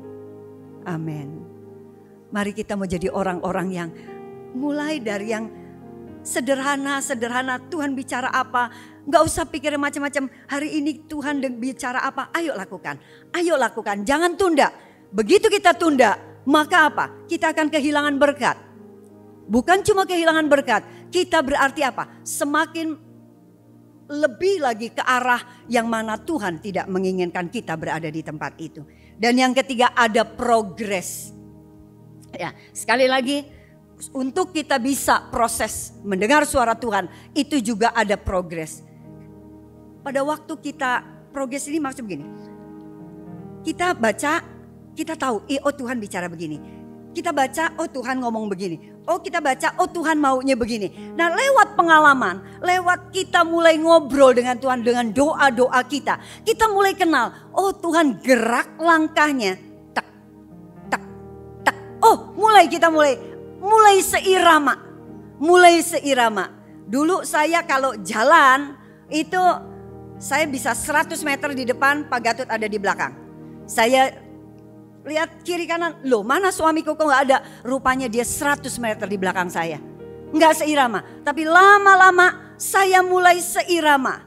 Amin. Mari kita mau jadi orang-orang yang mulai dari yang sederhana. Tuhan bicara apa? Gak usah pikirin macam-macam. Hari ini Tuhan bicara apa? Ayo lakukan. Jangan tunda. Begitu kita tunda, maka apa? Kita akan kehilangan berkat. Bukan cuma kehilangan berkat, kita berarti apa? Semakin lebih lagi ke arah yang mana Tuhan tidak menginginkan kita berada di tempat itu. Dan yang ketiga, ada progres. Ya, sekali lagi, untuk kita bisa proses mendengar suara Tuhan, itu juga ada progres. Pada waktu kita progres ini maksud begini. Kita baca, kita tahu, oh Tuhan bicara begini. Kita baca, oh Tuhan ngomong begini. Oh kita baca, oh Tuhan maunya begini. Nah lewat pengalaman, lewat kita mulai ngobrol dengan Tuhan, dengan doa-doa kita. Kita mulai kenal, oh Tuhan gerak langkahnya. Tak, tak, tak. Oh kita mulai seirama. Mulai seirama. Dulu saya kalau jalan, itu saya bisa 100 meter di depan, Pak Gatut ada di belakang. Saya lihat kiri kanan, loh mana suamiku kok gak ada. Rupanya dia 100 meter di belakang saya. Gak seirama, tapi lama-lama saya mulai seirama.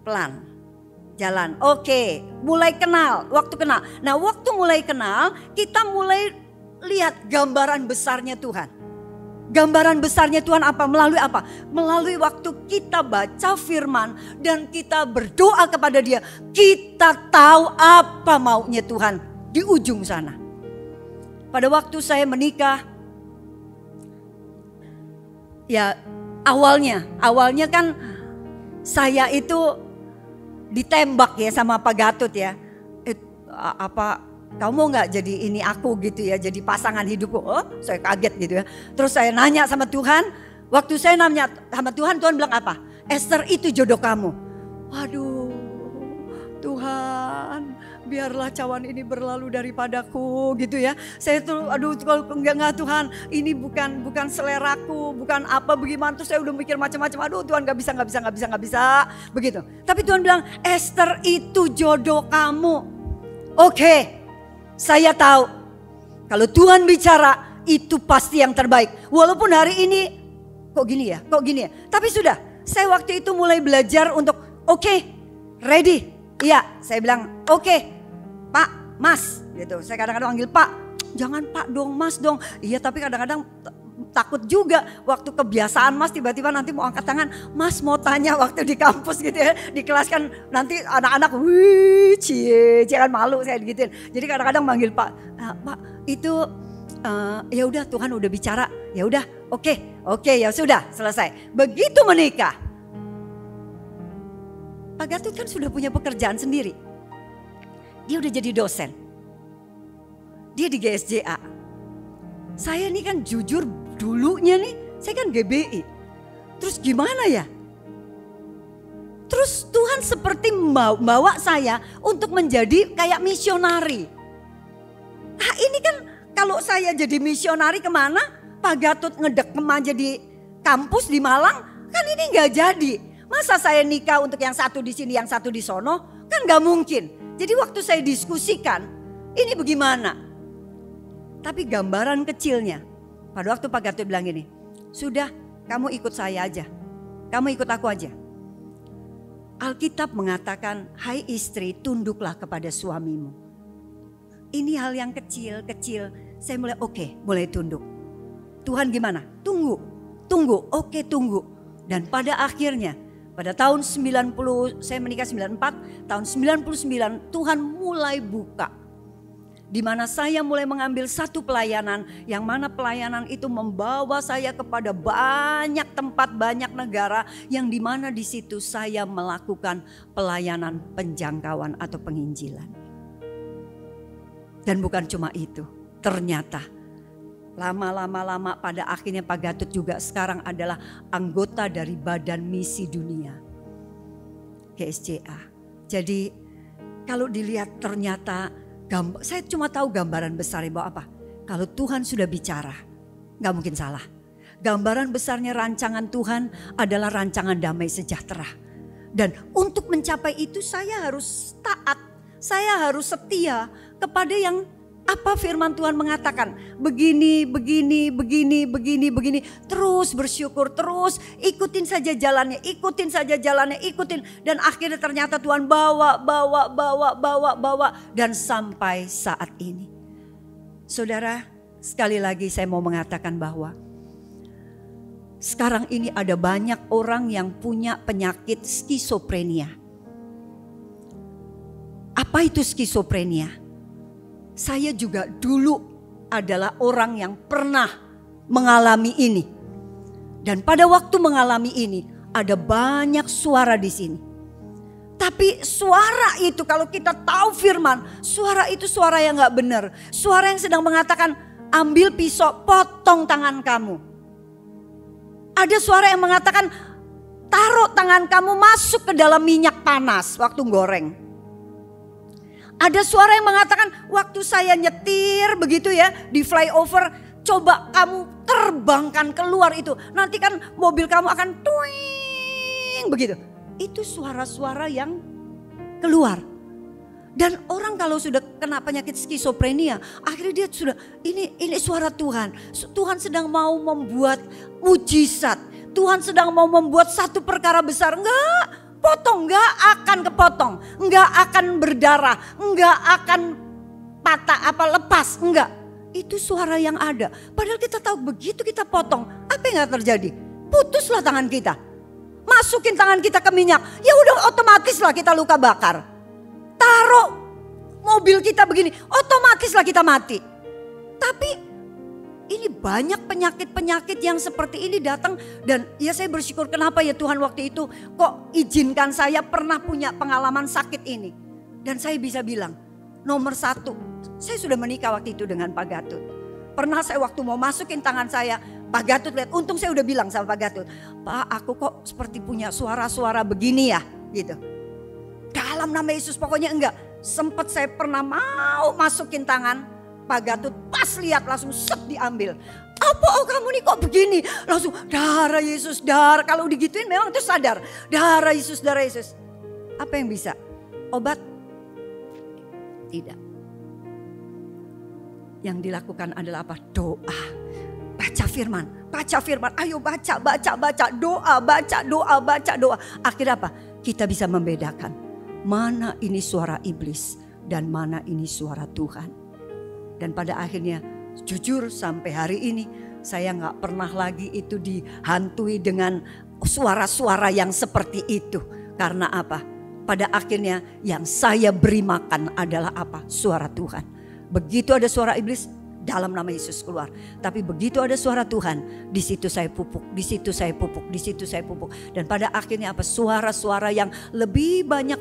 Pelan, jalan, oke, mulai kenal, waktu kenal. Nah waktu mulai kenal, kita mulai lihat gambaran besarnya Tuhan. Gambaran besarnya Tuhan apa? Melalui apa? Melalui waktu kita baca firman dan kita berdoa kepada Dia. Kita tahu apa maunya Tuhan di ujung sana. Pada waktu saya menikah, ya awalnya kan saya itu ditembak ya sama Pak Gatut ya. Kamu mau gak jadi ini aku gitu ya, jadi pasangan hidupku. Oh saya kaget gitu ya. Terus saya nanya sama Tuhan, waktu saya nanya sama Tuhan, Tuhan bilang apa? Esther itu jodoh kamu. Waduh Tuhan, biarlah cawan ini berlalu daripadaku gitu ya. Saya tuh aduh kalau enggak Tuhan, ini bukan seleraku, bukan apa bagaimana. Terus saya udah mikir macam-macam. Aduh Tuhan gak bisa begitu. Tapi Tuhan bilang Esther itu jodoh kamu. Oke, saya tahu kalau Tuhan bicara itu pasti yang terbaik. Walaupun hari ini kok gini ya. Tapi sudah, saya waktu itu mulai belajar untuk oke, ready. Iya, saya bilang oke, Pak, Mas gitu. Saya kadang-kadang panggil Pak, jangan Pak dong, Mas dong. Iya tapi kadang-kadang takut juga waktu kebiasaan Mas tiba-tiba nanti mau angkat tangan. Mas mau tanya waktu di kampus gitu ya, di kelas kan nanti anak-anak jangan malu saya gituin. Jadi kadang-kadang manggil Pak, Pak itu ya udah Tuhan udah bicara, ya udah oke ya sudah selesai. Begitu menikah, Pak Gatut kan sudah punya pekerjaan sendiri. Dia udah jadi dosen. Dia di GSJA. Saya nih kan jujur dulunya nih, saya kan GBI. Terus gimana ya? Terus Tuhan seperti bawa saya untuk menjadi kayak misionari. Nah ini kan kalau saya jadi misionari kemana? Pak Gatut ngedekem aja di kampus di Malang, kan ini gak jadi. Masa saya nikah untuk yang satu di sini, yang satu di sono? Kan gak mungkin. Jadi waktu saya diskusikan, ini bagaimana? Tapi gambaran kecilnya, pada waktu Pak Gatut bilang gini, sudah kamu ikut saya aja, kamu ikut aku aja. Alkitab mengatakan, hai istri tunduklah kepada suamimu. Ini hal yang kecil, saya mulai mulai tunduk. Tuhan gimana? Tunggu, oke tunggu. Dan pada akhirnya, pada tahun 90, saya menikah 94, tahun 99 Tuhan mulai buka. Di mana saya mulai mengambil satu pelayanan, yang mana pelayanan itu membawa saya kepada banyak tempat, banyak negara, yang di mana di situ saya melakukan pelayanan penjangkauan atau penginjilan. Dan bukan cuma itu, ternyata lama pada akhirnya Pak Gatut juga sekarang adalah anggota dari Badan Misi Dunia GSJA. Jadi kalau dilihat ternyata saya cuma tahu gambaran besarnya bahwa apa? Kalau Tuhan sudah bicara, gak mungkin salah. Gambaran besarnya rancangan Tuhan adalah rancangan damai sejahtera. Dan untuk mencapai itu saya harus taat, saya harus setia kepada yang apa firman Tuhan mengatakan, begini. Terus bersyukur, terus ikutin saja jalannya. Dan akhirnya ternyata Tuhan bawa. Dan sampai saat ini. Saudara, sekali lagi saya mau mengatakan bahwa sekarang ini ada banyak orang yang punya penyakit skizofrenia. Apa itu skizofrenia? Saya juga dulu adalah orang yang pernah mengalami ini. Dan pada waktu mengalami ini ada banyak suara di sini. Tapi suara itu kalau kita tahu firman, suara itu suara yang gak benar. Suara yang sedang mengatakan, ambil pisau, potong tangan kamu. Ada suara yang mengatakan, taruh tangan kamu masuk ke dalam minyak panas waktu goreng. Ada suara yang mengatakan, waktu saya nyetir begitu ya, di flyover, coba kamu terbangkan keluar itu. Nanti kan mobil kamu akan tuing begitu. Itu suara-suara yang keluar. Dan orang kalau sudah kena penyakit skizofrenia, akhirnya dia sudah ini suara Tuhan. Tuhan sedang mau membuat mujizat. Tuhan sedang mau membuat satu perkara besar. Enggak, potong, enggak akan kepotong, enggak akan berdarah, enggak akan patah lepas, enggak. Itu suara yang ada. Padahal kita tahu begitu kita potong, apa yang akan terjadi? Putuslah tangan kita. Masukin tangan kita ke minyak, ya udah otomatislah kita luka bakar. Taruh mobil kita begini, otomatislah kita mati. Tapi ini banyak penyakit-penyakit yang seperti ini datang. Dan ya saya bersyukur, kenapa ya Tuhan waktu itu kok izinkan saya pernah punya pengalaman sakit ini. Dan saya bisa bilang, nomor satu, saya sudah menikah waktu itu dengan Pak Gatut. Pernah saya waktu mau masukin tangan saya, Pak Gatut lihat, untung saya udah bilang sama Pak Gatut, Pak aku kok seperti punya suara-suara begini ya gitu. Dalam nama Yesus pokoknya enggak. Sempat saya pernah mau masukin tangan, Pak Gatut pas lihat langsung set diambil. Apa kamu nih kok begini? Langsung darah Yesus, darah. Kalau digituin memang itu sadar. Darah Yesus, darah Yesus. Apa yang bisa? Obat? Tidak. Yang dilakukan adalah apa? Doa. Baca firman, ayo baca, doa, baca doa. Akhirnya apa? Kita bisa membedakan mana ini suara iblis dan mana ini suara Tuhan. Dan pada akhirnya jujur sampai hari ini saya gak pernah lagi itu dihantui dengan suara-suara yang seperti itu. Karena apa? Pada akhirnya yang saya beri makan adalah apa? Suara Tuhan. Begitu ada suara iblis, dalam nama Yesus keluar. Tapi begitu ada suara Tuhan, di situ saya pupuk, di situ saya pupuk, di situ saya pupuk. Dan pada akhirnya apa? Suara-suara yang lebih banyak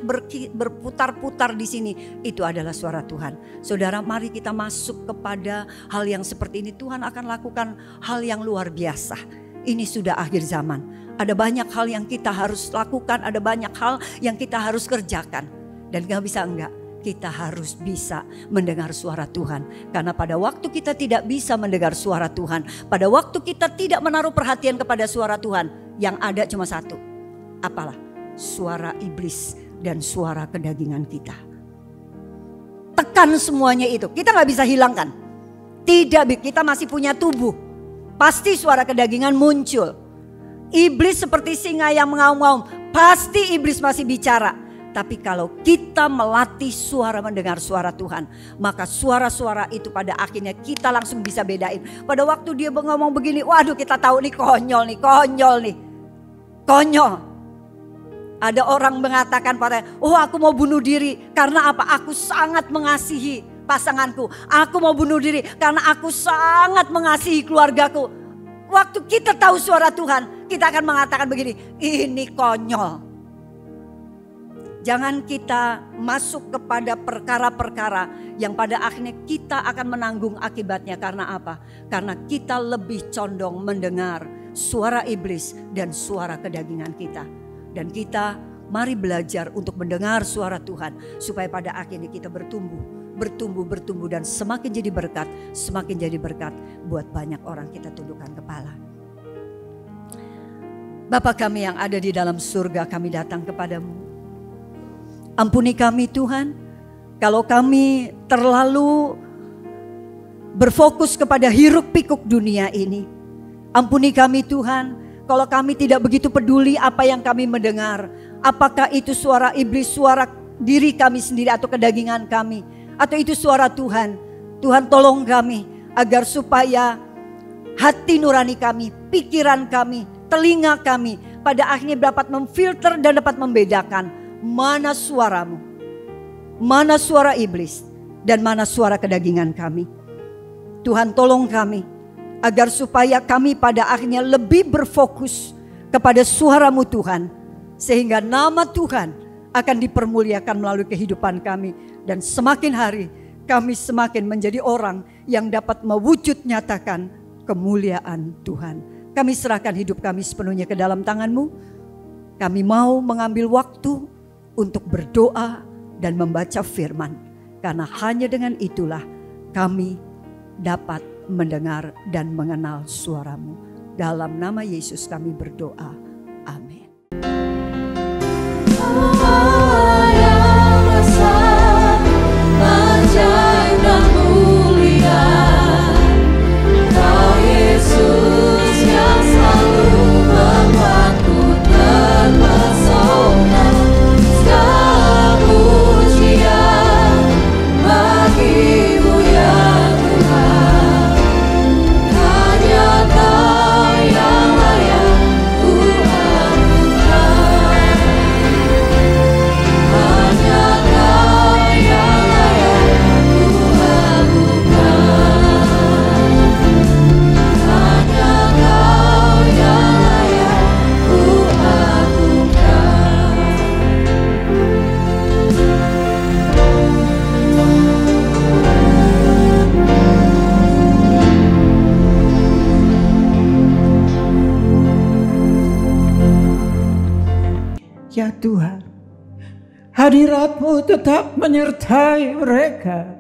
berputar-putar di sini, itu adalah suara Tuhan. Saudara, mari kita masuk kepada hal yang seperti ini. Tuhan akan lakukan hal yang luar biasa. Ini sudah akhir zaman. Ada banyak hal yang kita harus lakukan, ada banyak hal yang kita harus kerjakan. Dan gak bisa enggak. Kita harus bisa mendengar suara Tuhan. Karena pada waktu kita tidak bisa mendengar suara Tuhan, pada waktu kita tidak menaruh perhatian kepada suara Tuhan, yang ada cuma satu. Apalah? Suara iblis dan suara kedagingan kita. Tekan semuanya itu. Kita gak bisa hilangkan. Tidak, kita masih punya tubuh. Pasti suara kedagingan muncul. Iblis seperti singa yang mengaum-ngaum. Pasti iblis masih bicara. Tapi kalau kita melatih suara mendengar suara Tuhan, maka suara-suara itu pada akhirnya kita langsung bisa bedain. Pada waktu dia ngomong begini, waduh kita tahu nih konyol nih. Konyol. Ada orang mengatakan pada, oh aku mau bunuh diri. Karena apa? Aku sangat mengasihi pasanganku. Aku mau bunuh diri karena aku sangat mengasihi keluargaku. Waktu kita tahu suara Tuhan, kita akan mengatakan begini, ini konyol. Jangan kita masuk kepada perkara-perkara yang pada akhirnya kita akan menanggung akibatnya. Karena apa? Karena kita lebih condong mendengar suara iblis dan suara kedagingan kita. Dan kita mari belajar untuk mendengar suara Tuhan. Supaya pada akhirnya kita bertumbuh dan semakin jadi berkat buat banyak orang. Kita tundukkan kepala. Bapa kami yang ada di dalam surga, kami datang kepadamu. Ampuni kami Tuhan, kalau kami terlalu berfokus kepada hiruk pikuk dunia ini. Ampuni kami Tuhan, kalau kami tidak begitu peduli apa yang kami mendengar. Apakah itu suara iblis, suara diri kami sendiri atau kedagingan kami. Atau itu suara Tuhan. Tuhan tolong kami agar supaya hati nurani kami, pikiran kami, telinga kami pada akhirnya dapat memfilter dan dapat membedakan mana suaramu, mana suara iblis, dan mana suara kedagingan kami. Tuhan tolong kami agar supaya kami pada akhirnya lebih berfokus kepada suara-Mu Tuhan. Sehingga nama Tuhan akan dipermuliakan melalui kehidupan kami. Dan semakin hari kami semakin menjadi orang yang dapat mewujud nyatakan kemuliaan Tuhan. Kami serahkan hidup kami sepenuhnya ke dalam tangan-Mu. Kami mau mengambil waktu untuk berdoa dan membaca firman. Karena hanya dengan itulah kami dapat mendengar dan mengenal suara-Mu. Dalam nama Yesus kami berdoa. Amin. Ajaib dan mulia, Kau Yesus yang selalu membuatku terpesona. Segala pujian bagi-Mu ya Tuhan, hanya Kau yang layak ku anugerah. Hanya Kau yang layak ku anugerah. Hanya Kau yang layak ku anugerah. Ya Tuhan, hadirat-Mu tetap menyertai mereka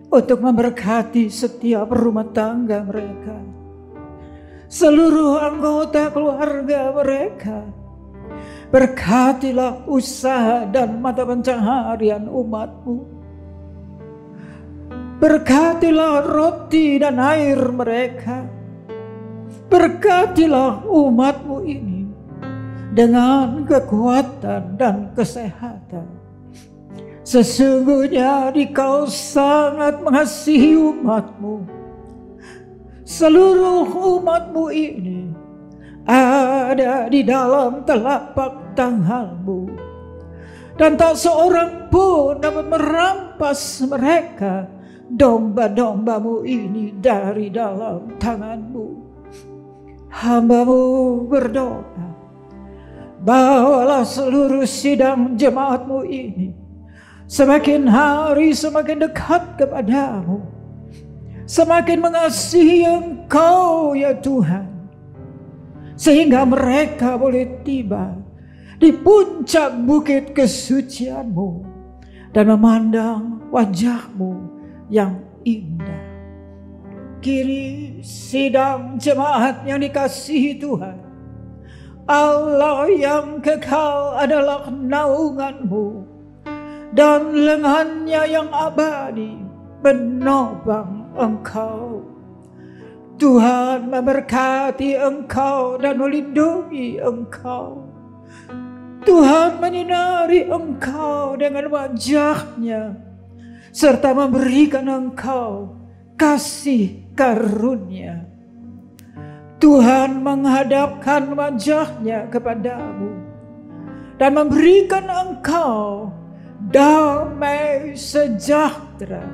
untuk memberkati setiap rumah tangga mereka, seluruh anggota keluarga mereka. Berkatilah usaha dan mata pencaharian umat-Mu. Berkatilah roti dan air mereka. Berkatilah umat-Mu ini dengan kekuatan dan kesehatan. Sesungguhnya Dikau sangat mengasihi umat-Mu. Seluruh umat-Mu ini ada di dalam telapak tangan-Mu, dan tak seorang pun dapat merampas mereka, domba-domba-Mu ini, dari dalam tangan-Mu. Hamba-Mu berdoa, bawalah seluruh sidang jemaat-Mu ini semakin hari semakin dekat kepadamu, semakin mengasihi Engkau ya Tuhan, sehingga mereka boleh tiba di puncak bukit kesucian-Mu dan memandang wajah-Mu yang indah. Kini sidang jemaat yang dikasihi Tuhan, Allah yang kekal adalah naungan-Mu, dan lengannya yang abadi menopang Engkau. Tuhan memberkati Engkau dan melindungi Engkau. Tuhan menyinari Engkau dengan wajah-Nya, serta memberikan Engkau kasih karunia. Tuhan menghadapkan wajah-Nya kepadamu dan memberikan engkau damai sejahtera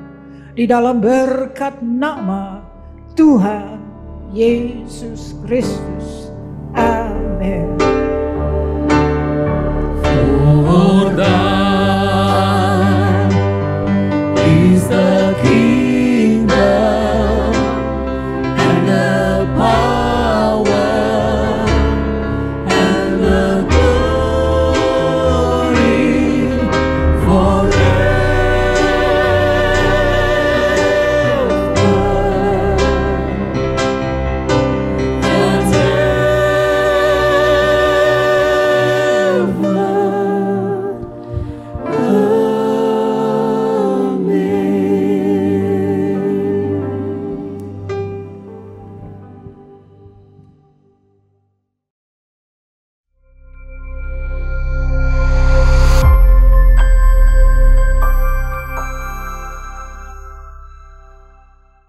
di dalam berkat nama Tuhan Yesus Kristus. Amin.